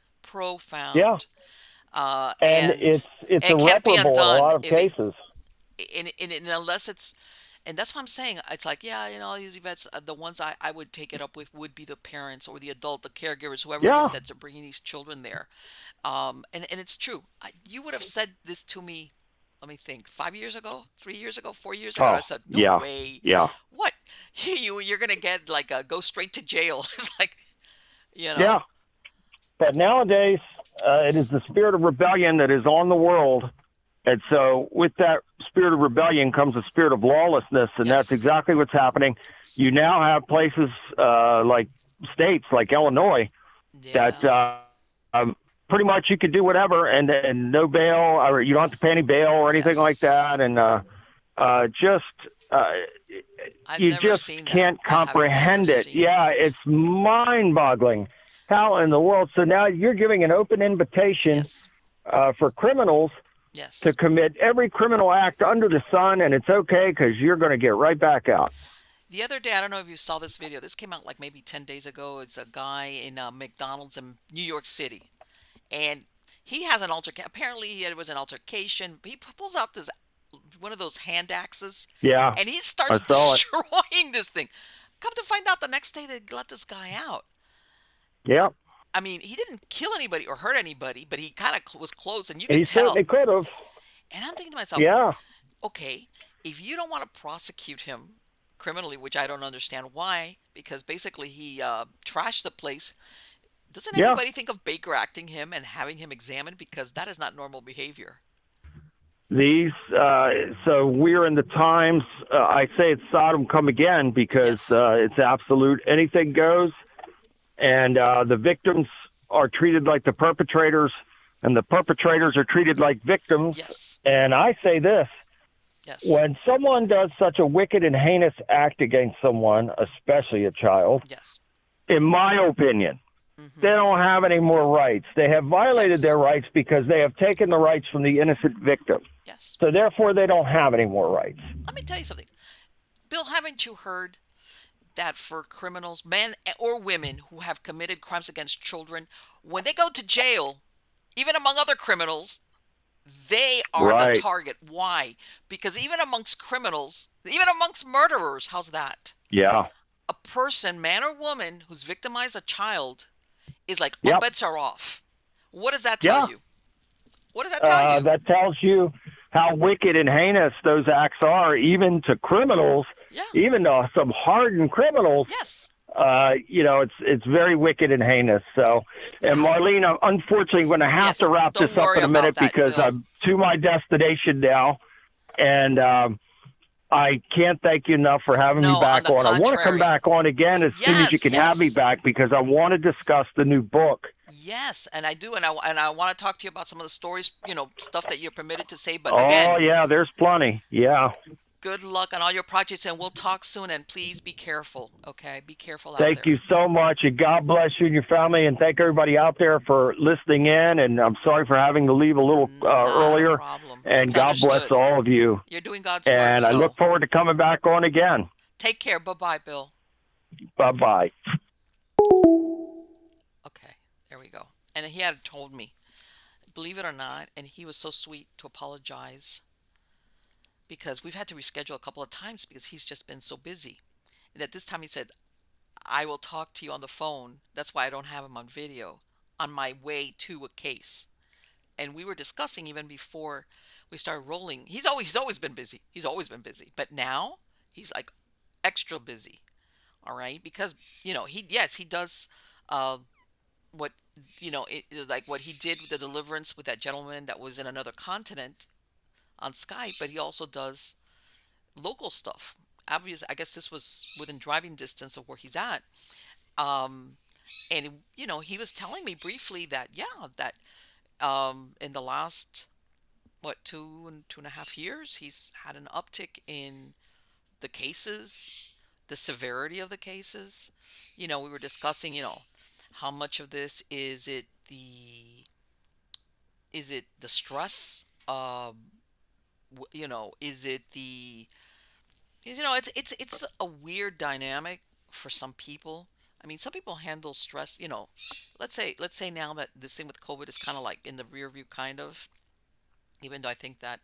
Yeah. profound, And and it's and it can't be irreparable in a undone lot of if it, cases. and unless it's, and that's what I'm saying. It's like, yeah, these events, the ones I would take it up with would be the parents or the adult, the caregivers, whoever it Yeah. is that's bringing these children there. And it's true. You would have said this to me, let me think, 5 years ago, 3 years ago, 4 years ago. I Oh, said, no yeah. way. Yeah. What? You're gonna get like go straight to jail. It's like, you Yeah. know, But it's nowadays, it is yes, the spirit of rebellion that is on the world. And so, with that spirit of rebellion comes a spirit of lawlessness, and that's yes, exactly what's happening. yes. You now have places like states like Illinois that Yeah, pretty much you could do whatever, and no bail, or you don't have to pay any bail or anything like yes. that, and just uh, I've you never just seen that. can't I have never comprehend it. seen Yeah, that. it's mind-boggling. How in the world? So now you're giving an open invitation Yes, for criminals to yes. commit every criminal act under the sun, and it's okay because you're going to get right back out. The other day, I don't know if you saw this video. This came out like maybe 10 days ago. It's a guy in McDonald's in New York City. And he has an altercation. Apparently, it was an altercation. He pulls out this one of those hand axes Yeah, and he I starts saw it. destroying this thing. Come to find out, the next day they let this guy out. Yeah, I mean, he didn't kill anybody or hurt anybody, but he kind of was close, and you could he tell. certainly could have. And I'm thinking to myself, Yeah, Okay, if you don't want to prosecute him criminally, which I don't understand why, because basically he trashed the place, doesn't Yeah. anybody think of Baker acting him and having him examined? Because that is not normal behavior. These, so we're in the times, I say it's Sodom come again because Yes, it's absolute anything goes. And the victims are treated like the perpetrators, and the perpetrators are treated like victims. yes, And I say this: yes, when someone does such a wicked and heinous act against someone, especially a child, yes. in my opinion, they Mm-hmm. don't have any more rights. They have violated Yes, their rights because they have taken the rights from the innocent victim. yes. So therefore, they don't have any more rights. Let me tell you something. Bill, haven't you heard that for criminals, men or women who have committed crimes against children, when they go to jail, even among other criminals, they are the Right. target. Why? Because even amongst criminals, even amongst murderers, how's that? Yeah. A person, man or woman, who's victimized a child is like, all Yep. bets are off. What does that tell Yeah. you? What does that tell you? That tells you how wicked and heinous those acts are, even to criminals, Yeah. even to some hardened criminals. Yes. It's very wicked and heinous. So, and Yeah. Marlene, I'm unfortunately going to have to Yes. wrap this Don't up worry in a about minute that, because Bill. I'm to my destination now, and I can't thank you enough for having me No, on back the on. I want to come contrary. back on again as soon as you Yes, can have me yes. back because I want to discuss the new book. Yes, and I do, and I want to talk to you about some of the stories, stuff that you're permitted to say. But Oh again, yeah, there's plenty. Yeah. good luck on all your projects, and we'll talk soon. And please be careful, okay? Be careful out Thank there. you so much, and God bless you and your family, and thank everybody out there for listening in. And I'm sorry for having to leave a little Not a earlier. problem. And It's God bless understood. all of you. You're doing God's work, And I look so forward to coming back on again. take care. Bye bye, Bill. Bye bye. Okay, there we go. And he had told me, believe it or not, and he was so sweet to apologize because we've had to reschedule a couple of times because he's just been so busy. And at this time, he said, I will talk to you on the phone. That's why I don't have him on video on my way to a case. And we were discussing even before we started rolling. He's always been busy. He's always been busy. But now he's like extra busy. All right, because he does uh, what like what he did with the deliverance with that gentleman that was in another continent on Skype, but he also does local stuff. Obviously, I guess this was within driving distance of where he's at. Um, and he was telling me briefly that that in the last what 2.5 years he's had an uptick in the cases, the severity of the cases. We were discussing, how much of this is it the stress? Is it the it's a weird dynamic for some people. I mean, some people handle stress. Let's say now that this thing with COVID is kind of like in the rear view, kind of. Even though I think that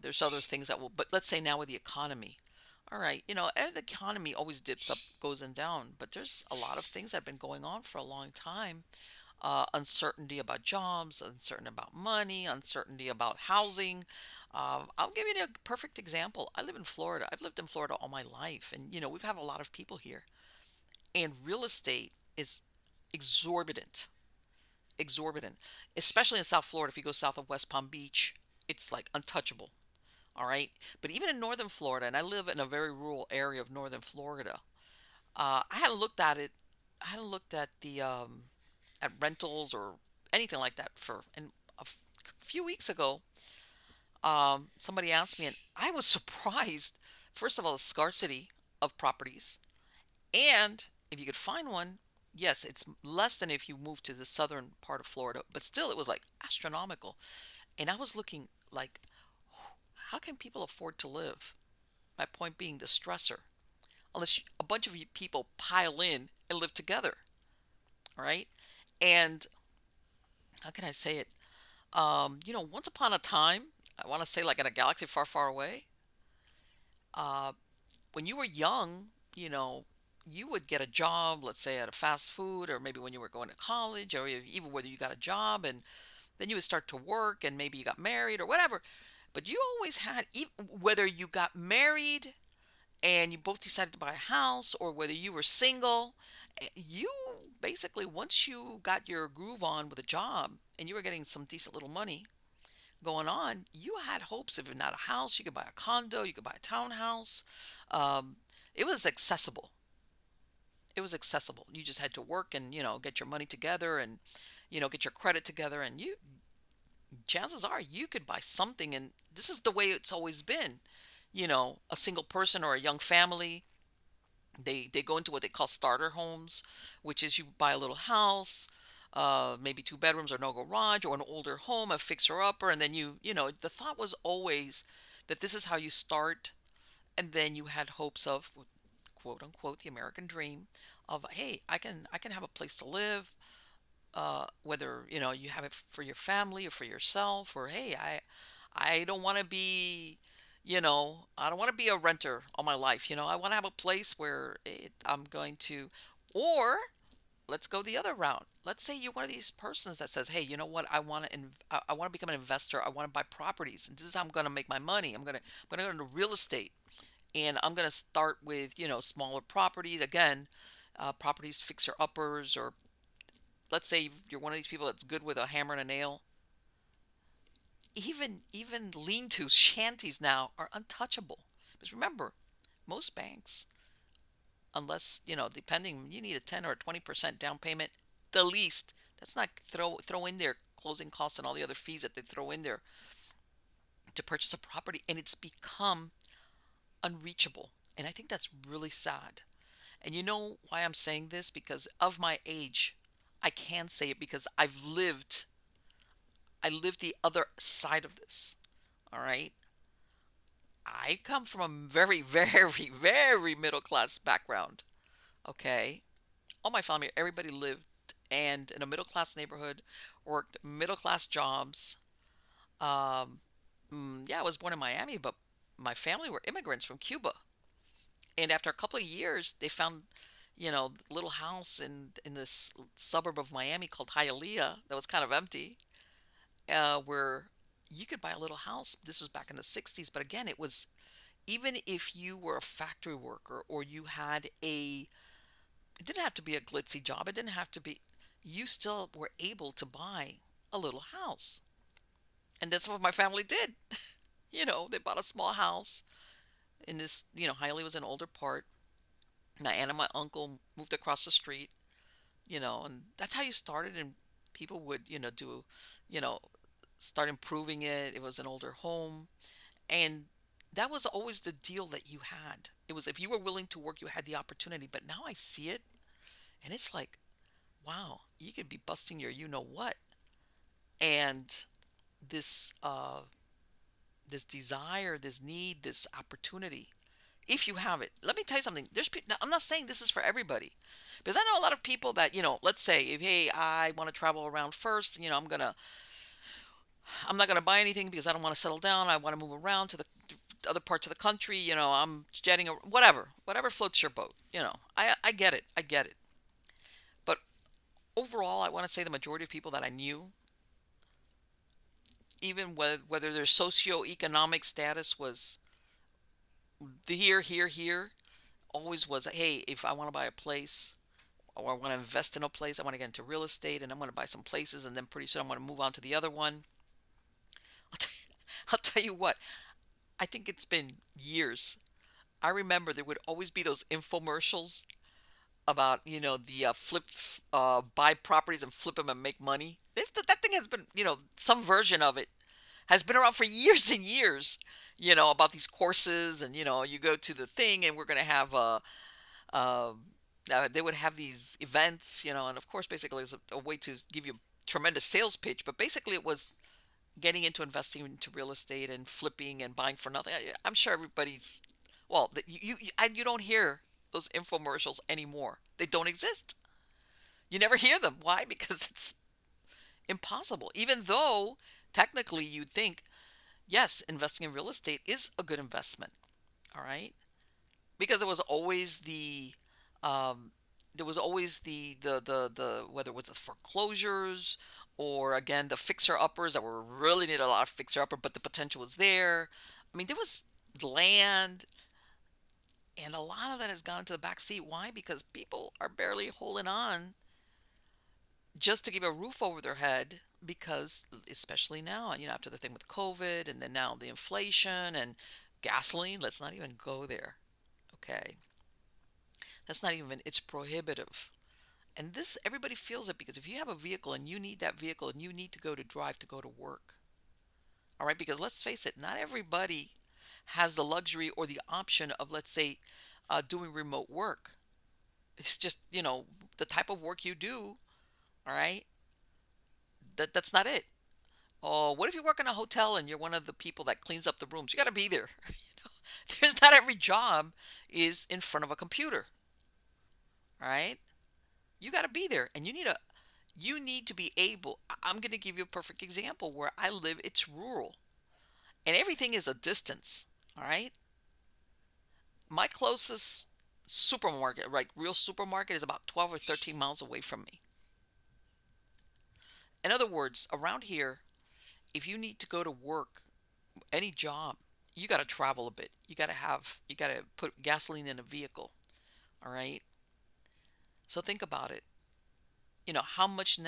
there's other things that will, but let's say now with the economy. All right, and the economy always dips up, goes and down, but there's a lot of things that have been going on for a long time. Uncertainty about jobs, uncertainty about money, uncertainty about housing. I'll give you a perfect example. I live in Florida. I've lived in Florida all my life, and we've had a lot of people here, and real estate is exorbitant, exorbitant, especially in South Florida. If you go south of West Palm Beach, it's like untouchable. All right, but even in northern Florida, and I live in a very rural area of northern Florida, I hadn't looked at it. I hadn't looked at the at rentals or anything like that and few weeks ago. Somebody asked me, and I was surprised. First of all, the scarcity of properties, and if you could find one, yes, it's less than if you moved to the southern part of Florida, but still, it was like astronomical. And I was looking like, how can people afford to live? My point being the stressor, unless a bunch of people pile in and live together, all right? And how can I say it? Once upon a time, I want to say like in a galaxy far, far away, uh, when you were young, you would get a job, let's say at a fast food, or maybe when you were going to college, or even whether you got a job, and then you would start to work, and maybe you got married or whatever. But you always had, whether you got married and you both decided to buy a house, or whether you were single, you basically, once you got your groove on with a job and you were getting some decent little money going on, you had hopes. If not a house, you could buy a condo, you could buy a townhouse. Um, it was accessible. It was accessible. You just had to work and, get your money together and, get your credit together, and chances are you could buy something. And this is the way it's always been. A single person or a young family, they go into what they call starter homes, which is you buy a little house, maybe 2 bedrooms or no garage, or an older home, a fixer upper, and then the thought was always that this is how you start, and then you had hopes of, quote unquote, the American dream of, hey, I can have a place to live, whether you have it for your family or for yourself, or hey, I don't want to be, I don't want to be a renter all my life. I want to have a place where I'm going to, or let's go the other route. Let's say you're one of these persons that says, hey, you know what? I want to become an investor. I want to buy properties, and this is how I'm going to make my money. I'm going to go into real estate, and I'm going to start with, smaller properties. Again, properties fixer uppers, or let's say you're one of these people that's good with a hammer and a nail. Even lean-to shanties now are untouchable. Because remember, most banks, unless, depending, you need a 10 or a 20% down payment, the least. That's not throw in their closing costs and all the other fees that they throw in there to purchase a property, and it's become unreachable. And I think that's really sad. And you know why I'm saying this? Because of my age. I can say it because I lived the other side of this. All right. I come from a very, very, very middle class background. Okay. All my family, everybody lived and in a middle class neighborhood, worked middle class jobs. Um, yeah, I was born in Miami, but my family were immigrants from Cuba. And after a couple of years, they found, a little house in this suburb of Miami called Hialeah that was kind of empty, where you could buy a little house. This was back in the 60s, but again, it was, even if you were a factory worker or you had it didn't have to be a glitzy job, it didn't have to be, you still were able to buy a little house. And that's what my family did. They bought a small house in this, Hialeah was an older part. My aunt and my uncle moved across the street, and that's how you started. And people would, you know, start improving it. It was an older home. And that was always the deal that you had. It was, if you were willing to work, you had the opportunity. But now I see it, and it's like, wow, you could be busting your you know what. And this this desire, this need, this opportunity, if you have it. Let me tell you something. There's people, I'm not saying this is for everybody. Because I know a lot of people that, let's say, if, hey, I want to travel around first, I'm not gonna buy anything because I don't want to settle down. I want to move around to the other parts of the country. I'm jetting or whatever floats your boat. I get it. I get it. But overall, I want to say the majority of people that I knew, even whether their socioeconomic status was the here, always was, hey, if I want to buy a place or I want to invest in a place, I want to get into real estate and I'm going to buy some places, and then pretty soon I'm going to move on to the other one. I'll tell I'll tell you what, I think it's been years. I remember there would always be those infomercials about, the buy properties and flip them and make money. That thing has been, some version of it has been around for years and years. About these courses, and you go to the thing, and we're going to have they would have these events, and of course, basically, it's a way to give you a tremendous sales pitch. But basically, it was getting into investing into real estate and flipping and buying for nothing. I'm sure everybody's, well, you don't hear those infomercials anymore. They don't exist. You never hear them. Why? Because it's impossible. Even though technically you'd think, yes, investing in real estate is a good investment. All right, because it was always um, there was always the whether it was the foreclosures or again the fixer uppers that were really need a lot of fixer upper, but the potential was there. I mean, there was land, and a lot of that has gone to the back seat. Why? Because people are barely holding on just to keep a roof over their head. Because especially now, after the thing with COVID, and then now the inflation and gasoline. Let's not even go there. Okay, that's not even. It's prohibitive. And this, everybody feels it because if you have a vehicle and you need that vehicle and you need to go to drive to go to work, all right, because let's face it, not everybody has the luxury or the option of, let's say, doing remote work. It's just, the type of work you do, all right, that's not it. Oh, what if you work in a hotel and you're one of the people that cleans up the rooms? You got to be there. There's not every job is in front of a computer, all right? You got to be there, and you need to be able. I'm going to give you a perfect example where I live. It's rural, and everything is a distance. All right, my closest supermarket, right, real supermarket, is about 12 or 13 miles away from me. In other words, around here, if you need to go to work, any job, you got to travel a bit. You got to put gasoline in a vehicle. All right. So think about it. How much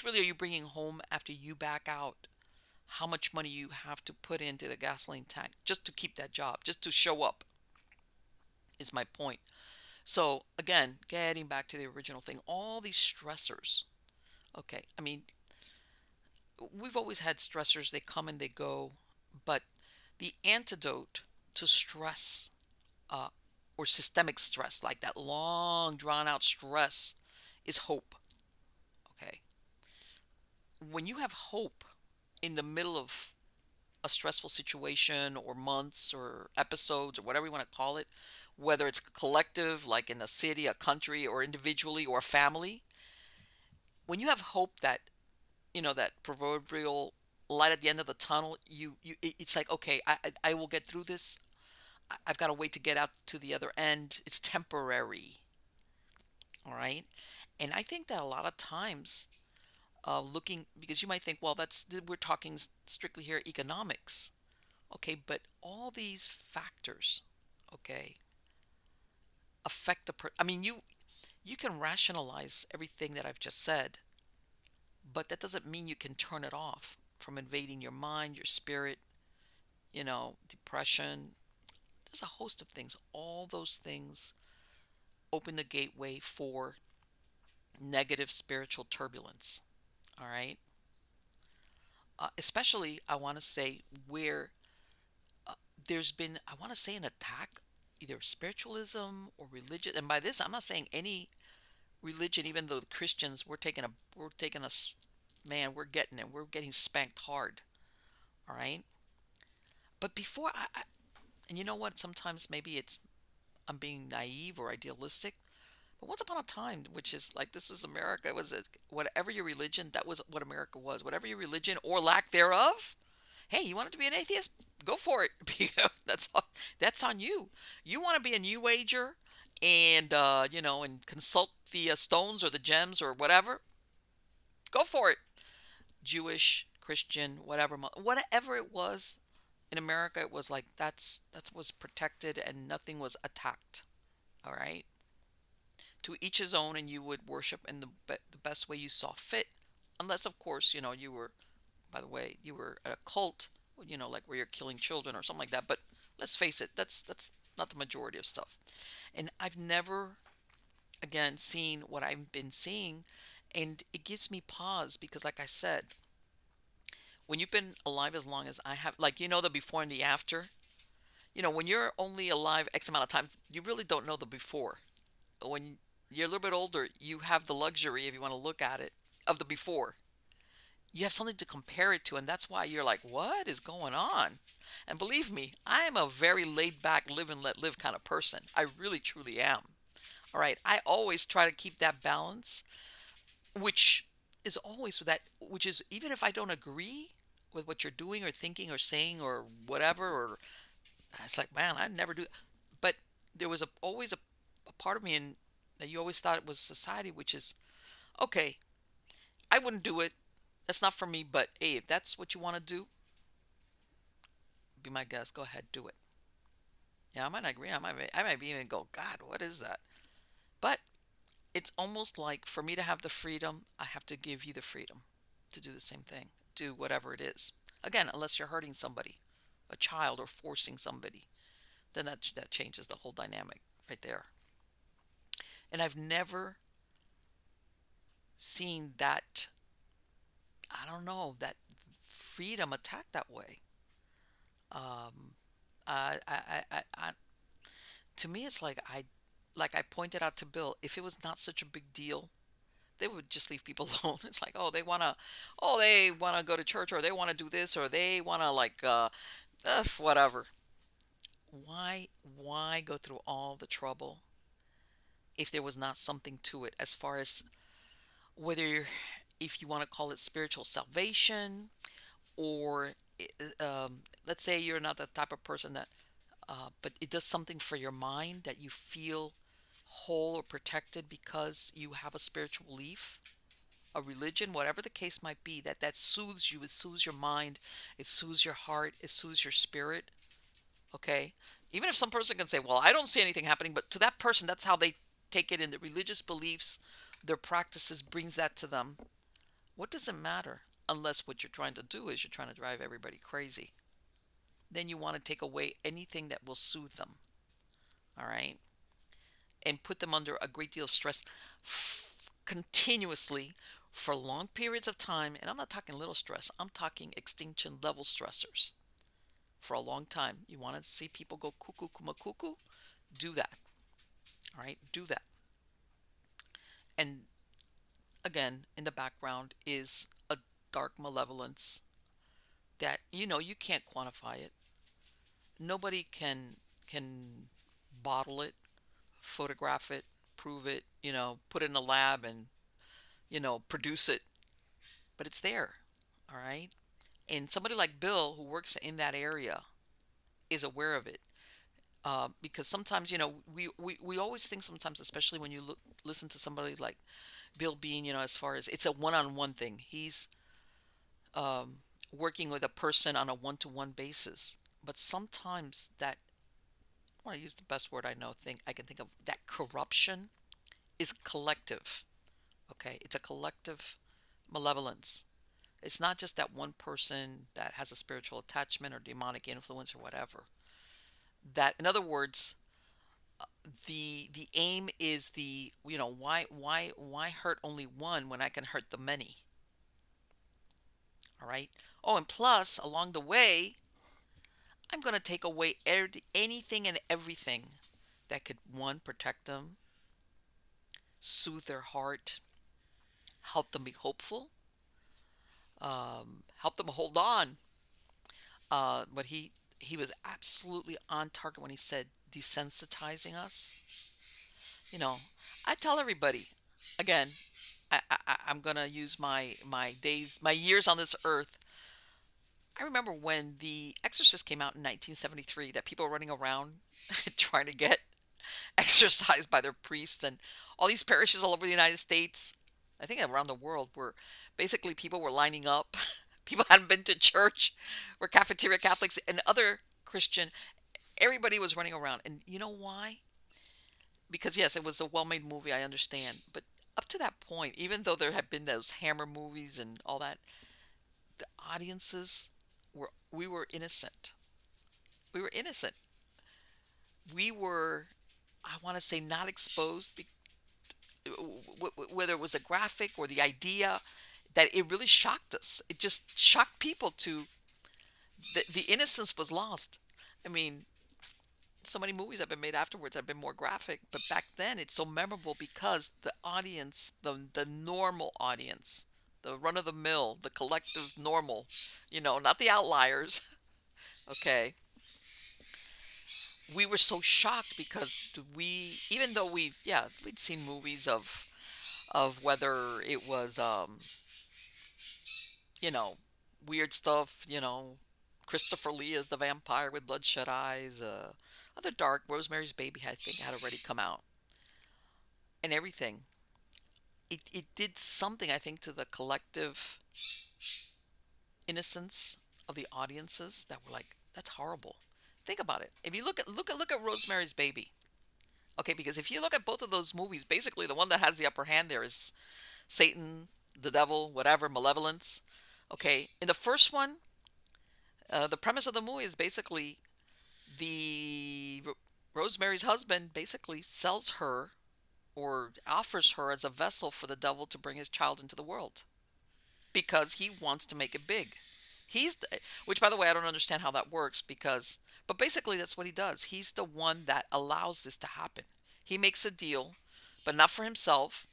really are you bringing home after you back out? How much money you have to put into the gasoline tank just to keep that job, just to show up, is my point. So again, getting back to the original thing, all these stressors. Okay, I mean, we've always had stressors, they come and they go, but the antidote to stress, uh, or systemic stress, like that long drawn out stress, is hope. Okay, when you have hope in the middle of a stressful situation or months or episodes or whatever you want to call it, whether it's collective, like in a city, a country, or individually or a family, when you have hope that, that proverbial light at the end of the tunnel, it's like, okay, I will get through this. I've got a way to get out to the other end. It's temporary. All right. And I think that a lot of times, looking, because you might think, well, we're talking strictly here economics. Okay, but all these factors, okay, affect I mean, you can rationalize everything that I've just said, but that doesn't mean you can turn it off from invading your mind, your spirit, depression. There's a host of things. All those things open the gateway for negative spiritual turbulence. All right. Especially, I want to say, where uh, there's been, I want to say, an attack, either spiritualism or religion. And by this, I'm not saying any religion, even though the Christians, man, we're getting it. We're getting spanked hard. All right. But before and you know what? Sometimes maybe I'm being naive or idealistic. But once upon a time, which is like, this was America, whatever your religion, that was what America was. Whatever your religion or lack thereof, hey, you wanted to be an atheist? Go for it. That's on you. You want to be a new ager and and consult the stones or the gems or whatever? Go for it. Jewish, Christian, whatever it was in America, it was like that was protected and nothing was attacked. All right, to each his own, and you would worship in the best way you saw fit, unless of course you were, by the way, you were a cult, like where you're killing children or something like that. But let's face it, that's not the majority of stuff. And I've never, again, seen what I've been seeing, and it gives me pause because, like I said, when you've been alive as long as I have, like, the before and the after. When you're only alive X amount of time, you really don't know the before. When you're a little bit older, you have the luxury, if you want to look at it, of the before. You have something to compare it to, and that's why you're like, what is going on? And believe me, I am a very laid back, live and let live kind of person. I really, truly am. All right. I always try to keep that balance, which is always that, which is, even if I don't agree with what you're doing or thinking or saying or whatever, it's like, man, I never do that. But there was always a part of me, and That you always thought it was society, which is okay. I wouldn't do it. That's not for me. But hey, if that's what you want to do, be my guest. Go ahead, do it. Yeah, I might not agree. I might even go, God, what is that? But it's almost like for me to have the freedom, I have to give you the freedom to do the same thing, do whatever it is. Again, unless you're hurting somebody, a child, or forcing somebody, then that changes the whole dynamic right there. And I've never seen that, I don't know, that freedom attacked that way. Um, to me, it's like I pointed out to Bill, if it was not such a big deal, they would just leave people alone. It's like, they wanna go to church, or they wanna do this, or they wanna whatever. Why go through all the trouble if there was not something to it, as far as whether if you want to call it spiritual salvation, or let's say you're not the type of person that, but it does something for your mind that you feel whole or protected because you have a spiritual belief, a religion, whatever the case might be, that soothes you. It soothes your mind, it soothes your heart, it soothes your spirit. Okay, even if some person can say, well, I don't see anything happening, but to that person, that's how they take it in the religious beliefs, their practices brings that to them. What does it matter? Unless what you're trying to do is you're trying to drive everybody crazy, then you want to take away anything that will soothe them. All right, and put them under a great deal of stress continuously for long periods of time. And I'm not talking little stress, I'm talking extinction level stressors for a long time. You want to see people go cuckoo kuma cuckoo? Do that. All right, do that. And again, in the background is a dark malevolence that you can't quantify it. Nobody can bottle it, photograph it, prove it, put it in a lab and produce it, but it's there. All right. And somebody like Bill, who works in that area, is aware of it. Because sometimes, we always think sometimes, especially when you listen to somebody like Bill Bean, as far as it's a one on one thing, he's um, working with a person on a one to one basis. But sometimes that, I want to use the best word I can think of, that corruption is collective. Okay. It's a collective malevolence. It's not just that one person that has a spiritual attachment or demonic influence or whatever. That, in other words, the aim is why hurt only one when I can hurt the many. All right. Oh, and plus along the way, I'm going to take away anything and everything that could, one, protect them, soothe their heart, help them be hopeful, help them hold on. But he was absolutely on target when he said desensitizing us. You know, I tell everybody, again, I'm gonna use my years on this earth. I remember when The Exorcist came out in 1973, that people were running around trying to get exorcised by their priests, and all these parishes all over the United States, I think around the world, were basically people were lining up. People hadn't been to church, were cafeteria Catholics and other Christian. Everybody was running around, and you know why? Because yes, it was a well-made movie, I understand, but up to that point, even though there had been those Hammer movies and all that, the audiences we were innocent. We were innocent. We were, I want to say, not exposed, whether it was a graphic or the idea, that it really shocked us. It just shocked people to the innocence was lost. I mean, so many movies have been made afterwards have been more graphic, but back then it's so memorable because the audience, the normal audience, the run of the mill, the collective normal, not the outliers. Okay, we were so shocked because even though we'd seen movies of whether it was you know weird stuff, Christopher Lee as the vampire with bloodshot eyes, other dark, Rosemary's Baby, I think, had already come out. and everything, it did something, I think, to the collective innocence of the audiences that were like, that's horrible. Think about it. If you look at Rosemary's Baby, okay, because if you look at both of those movies, basically the one that has the upper hand there is Satan, the devil, whatever, malevolence. Okay, in the first one, the premise of the movie is basically the Rosemary's husband basically sells her or offers her as a vessel for the devil to bring his child into the world because he wants to make it big. Which by the way, I don't understand how that works because, but basically that's what he does. He's the one that allows this to happen. He makes a deal, but not for himself,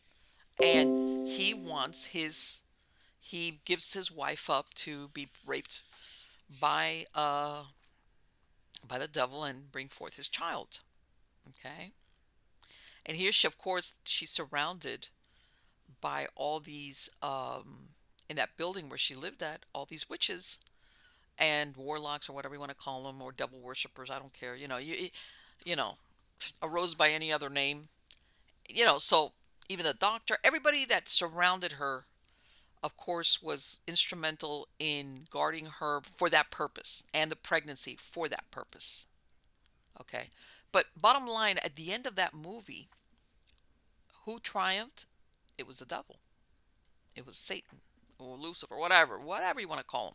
and he gives his wife up to be raped by by the devil and bring forth his child. Okay, and here she, of course, she's surrounded by all these in that building where she lived at, all these witches and warlocks or whatever you want to call them, or devil worshippers. I don't care. You know, a rose by any other name. So even the doctor, everybody that surrounded her, of course, was instrumental in guarding her for that purpose and the pregnancy for that purpose. Okay, but bottom line, at the end of that movie, who triumphed? It was the devil. It was Satan or Lucifer, whatever you want to call him.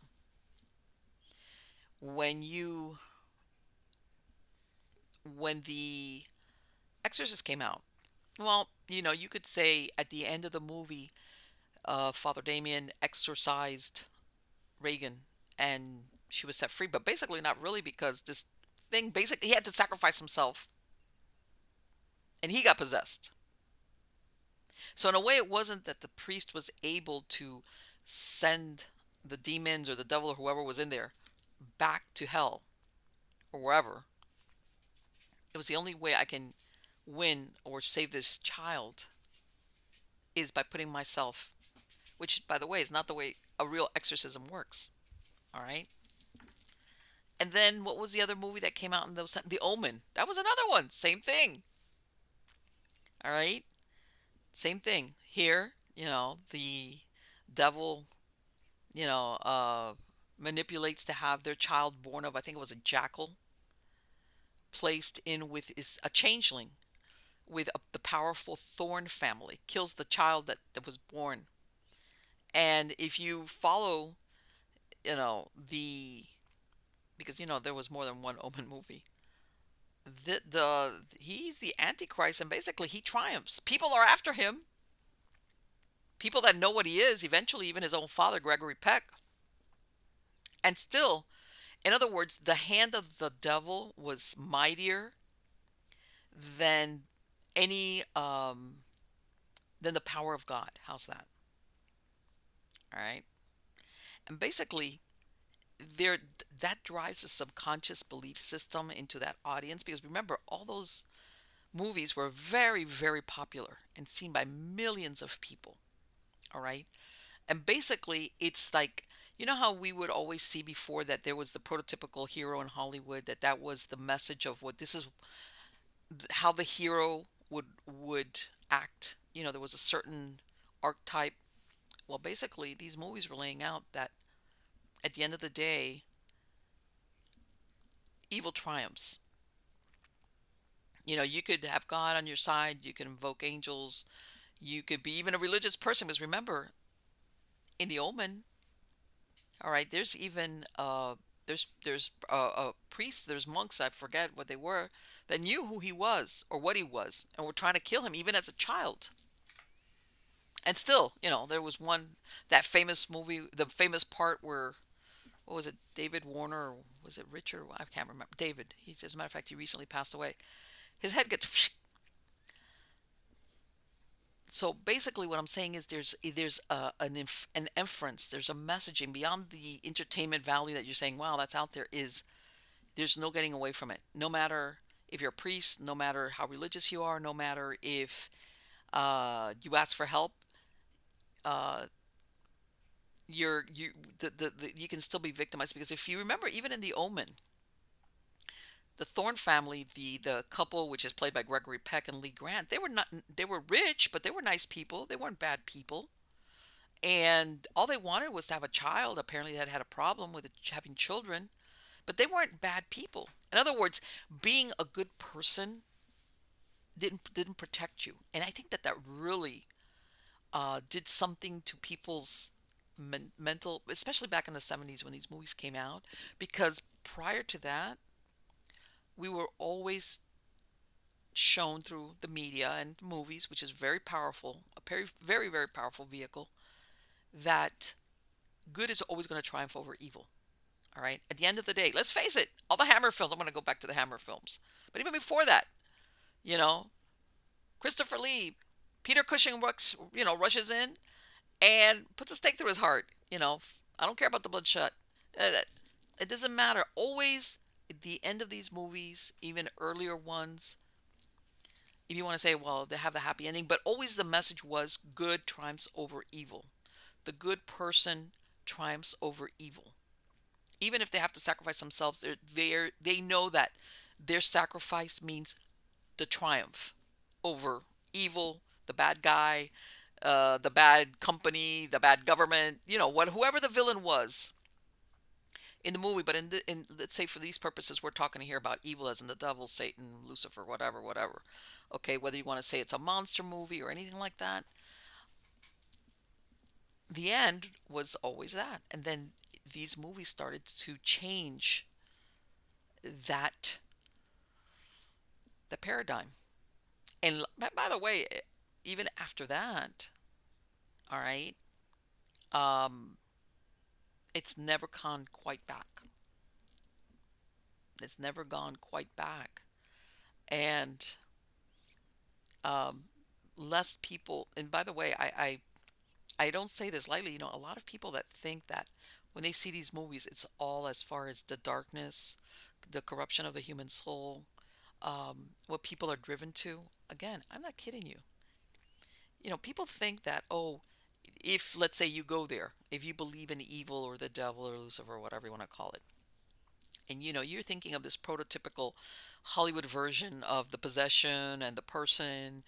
When you when the Exorcist came out, well, you could say at the end of the movie, Father Damien exorcised Reagan and she was set free, but basically not really because this thing basically he had to sacrifice himself and he got possessed. So in a way, it wasn't that the priest was able to send the demons or the devil or whoever was in there back to hell or wherever. It was the only way I can win or save this child is by putting myself, which by the way is not the way a real exorcism works. All right. And then what was the other movie that came out in those times? The Omen. That was another one. Same thing. All right. Same thing. Here, the devil, you know, uh, manipulates to have their child born of, I think it was a jackal, placed in with is a changeling with the powerful Thorn family, kills the child that was born. And if you follow, the because there was more than one Omen movie. He's the Antichrist, and basically he triumphs. People are after him. People that know what he is, eventually even his own father, Gregory Peck. And still, in other words, the hand of the devil was mightier than any than the power of God. How's that? All right. And basically, there that drives a subconscious belief system into that audience because remember, all those movies were very, very popular and seen by millions of people. All right. And basically, it's like, how we would always see before that there was the prototypical hero in Hollywood, that was the message of what this is, how the hero would act. There was a certain archetype. Well, basically, these movies were laying out that at the end of the day, evil triumphs. You could have God on your side, you can invoke angels, you could be even a religious person. Because remember, in the Omen, all right, there's even priests, there's monks, I forget what they were, that knew who he was or what he was, and were trying to kill him even as a child. And still, there was one that famous movie, the famous part where what was it, David Warner or was it Richard? I can't remember. David. As a matter of fact, he recently passed away. His head gets. So basically, what I'm saying is there's an inference, there's a messaging beyond the entertainment value that you're saying, wow, that's out there. There's no getting away from it. No matter if you're a priest, no matter how religious you are, no matter if you ask for help, uh, you're you the you can still be victimized because if you remember, even in the Omen, the Thorne family, the couple which is played by Gregory Peck and Lee Grant, they were rich, but they were nice people. They weren't bad people. And all they wanted was to have a child. Apparently, that had a problem with having children, but they weren't bad people. In other words, being a good person didn't protect you. And I think that that really did something to people's mental, especially back in the 70s when these movies came out, because prior to that, we were always shown through the media and movies, which is very powerful, a very, very, very powerful vehicle, that good is always going to triumph over evil. All right. At the end of the day, let's face it, all the Hammer films, I'm going to go back to the Hammer films. But even before that, you know, Christopher Lee, Peter Cushing rushes in and puts a stake through his heart. I don't care about the bloodshot. It doesn't matter. Always at the end of these movies, even earlier ones, if you want to say, well, they have a happy ending, but always the message was good triumphs over evil. The good person triumphs over evil. Even if they have to sacrifice themselves, they know that their sacrifice means the triumph over evil, the bad guy, the bad company, the bad government, whoever the villain was in the movie. But in let's say for these purposes, we're talking here about evil as in the devil, Satan, Lucifer, whatever, whatever. Okay, whether you want to say it's a monster movie or anything like that, the end was always that. And then these movies started to change that the paradigm. And by the way, even after that, all right, um, it's never gone quite back. It's never gone quite back. And um, less people, and by the way, I don't say this lightly, a lot of people that think that when they see these movies, it's all as far as the darkness, the corruption of the human soul, what people are driven to. Again, I'm not kidding you. People think that, oh, if let's say you go there, if you believe in evil or the devil or Lucifer or whatever you want to call it, and you're thinking of this prototypical Hollywood version of the possession and the person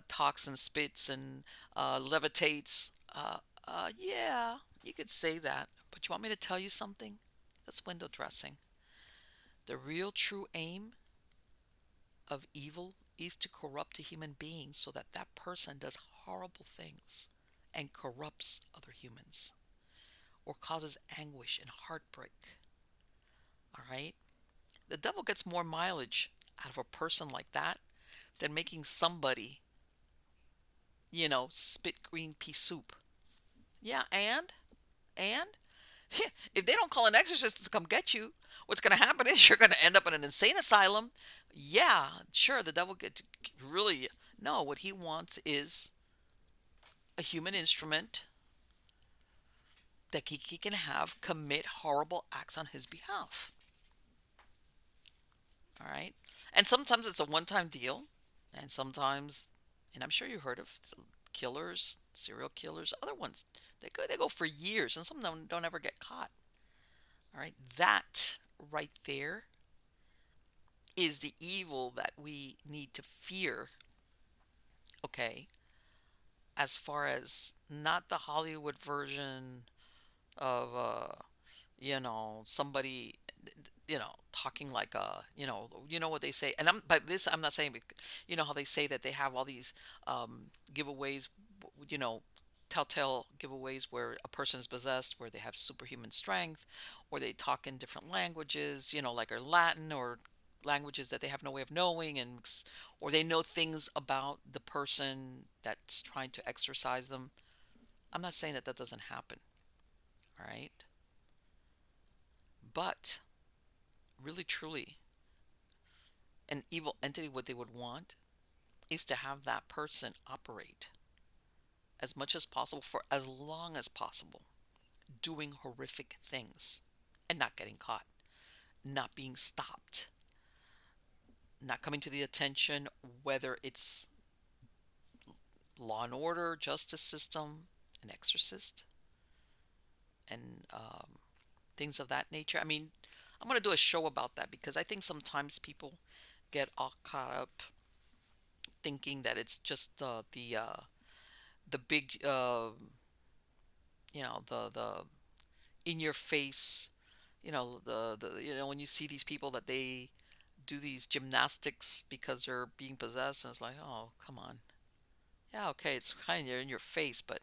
talks and spits and levitates. Yeah, you could say that, but you want me to tell you something? That's window dressing. The real true aim of evil is to corrupt a human being so that that person does horrible things and corrupts other humans or causes anguish and heartbreak. All right? The devil gets more mileage out of a person like that than making somebody, spit green pea soup. Yeah, and if they don't call an exorcist to come get you, what's going to happen is you're going to end up in an insane asylum. Yeah, sure, the devil get really no. What he wants is a human instrument that he can have commit horrible acts on his behalf. All right, and sometimes it's a one-time deal, and sometimes, and I'm sure you heard of killers, serial killers, other ones. They go for years, and some of them don't ever get caught. All right, that right there is the evil that we need to fear. Okay, as far as not the Hollywood version of somebody talking like what they say. And I'm not saying, how they say that they have all these giveaways, you know telltale giveaways where a person is possessed, where they have superhuman strength, or they talk in different languages, like or Latin or languages that they have no way of knowing, and or they know things about the person that's trying to exorcise them. I'm not saying that that doesn't happen, all right? But really truly, an evil entity, what they would want is to have that person operate as much as possible for as long as possible, doing horrific things and not getting caught, not being stopped, not coming to the attention, whether it's law and order, justice system, an exorcist, and things of that nature. I mean, I'm going to do a show about that because I think sometimes people get all caught up thinking that it's just the big the in your face, the when you see these people that they do these gymnastics because they're being possessed, and it's like, oh, come on. Yeah, okay, it's kind of in your face, but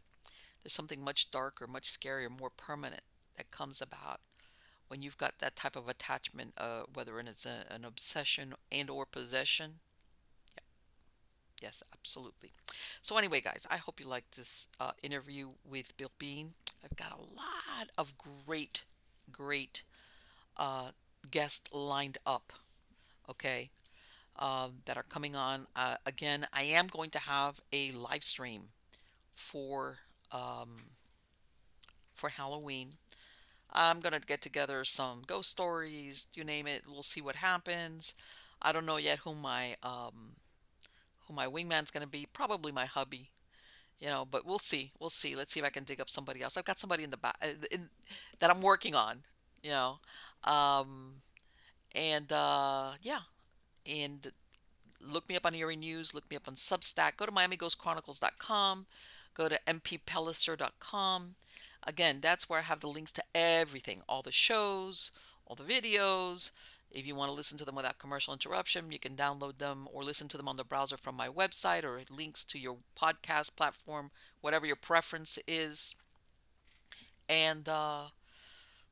there's something much darker, much scarier, more permanent that comes about when you've got that type of attachment, whether it's an obsession and or possession. Yes, absolutely. So anyway, guys, I hope you liked this interview with Bill Bean. I've got a lot of great uh, guests lined up. Okay, that are coming on. Again, I am going to have a live stream for for Halloween. I'm gonna get together some ghost stories, you name it. We'll see what happens. I don't know yet who my wingman's gonna be. Probably my hubby, but we'll see. We'll see. Let's see if I can dig up somebody else. I've got somebody in the back that I'm working on. You know, um, and yeah, and look me up on Eerie News. Look me up on Substack. Go to MiamiGhostChronicles.com. Go to mppellicer.com. Again, that's where I have the links to everything, all the shows, all the videos. If you want to listen to them without commercial interruption, you can download them or listen to them on the browser from my website or links to your podcast platform, whatever your preference is. And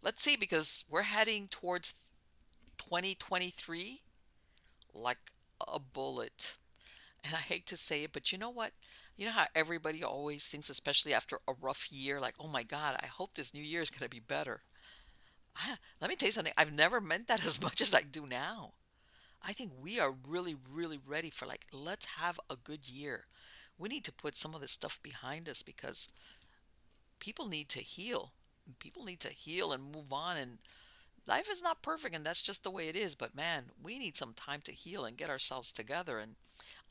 let's see, because we're heading towards 2023 like a bullet. And I hate to say it, but you know what? You know how everybody always thinks, especially after a rough year, like, oh my God, I hope this new year is going to be better. Let me tell you something. I've never meant that as much as I do now. I think we are really, really ready for, like, let's have a good year. We need to put some of this stuff behind us because people need to heal. People need to heal and move on. And life is not perfect, and that's just the way it is. But man, we need some time to heal and get ourselves together. And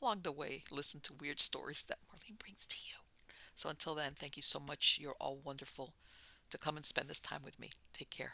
along the way, listen to weird stories that Marlene brings to you. So until then, thank you so much. You're all wonderful to come and spend this time with me. Take care.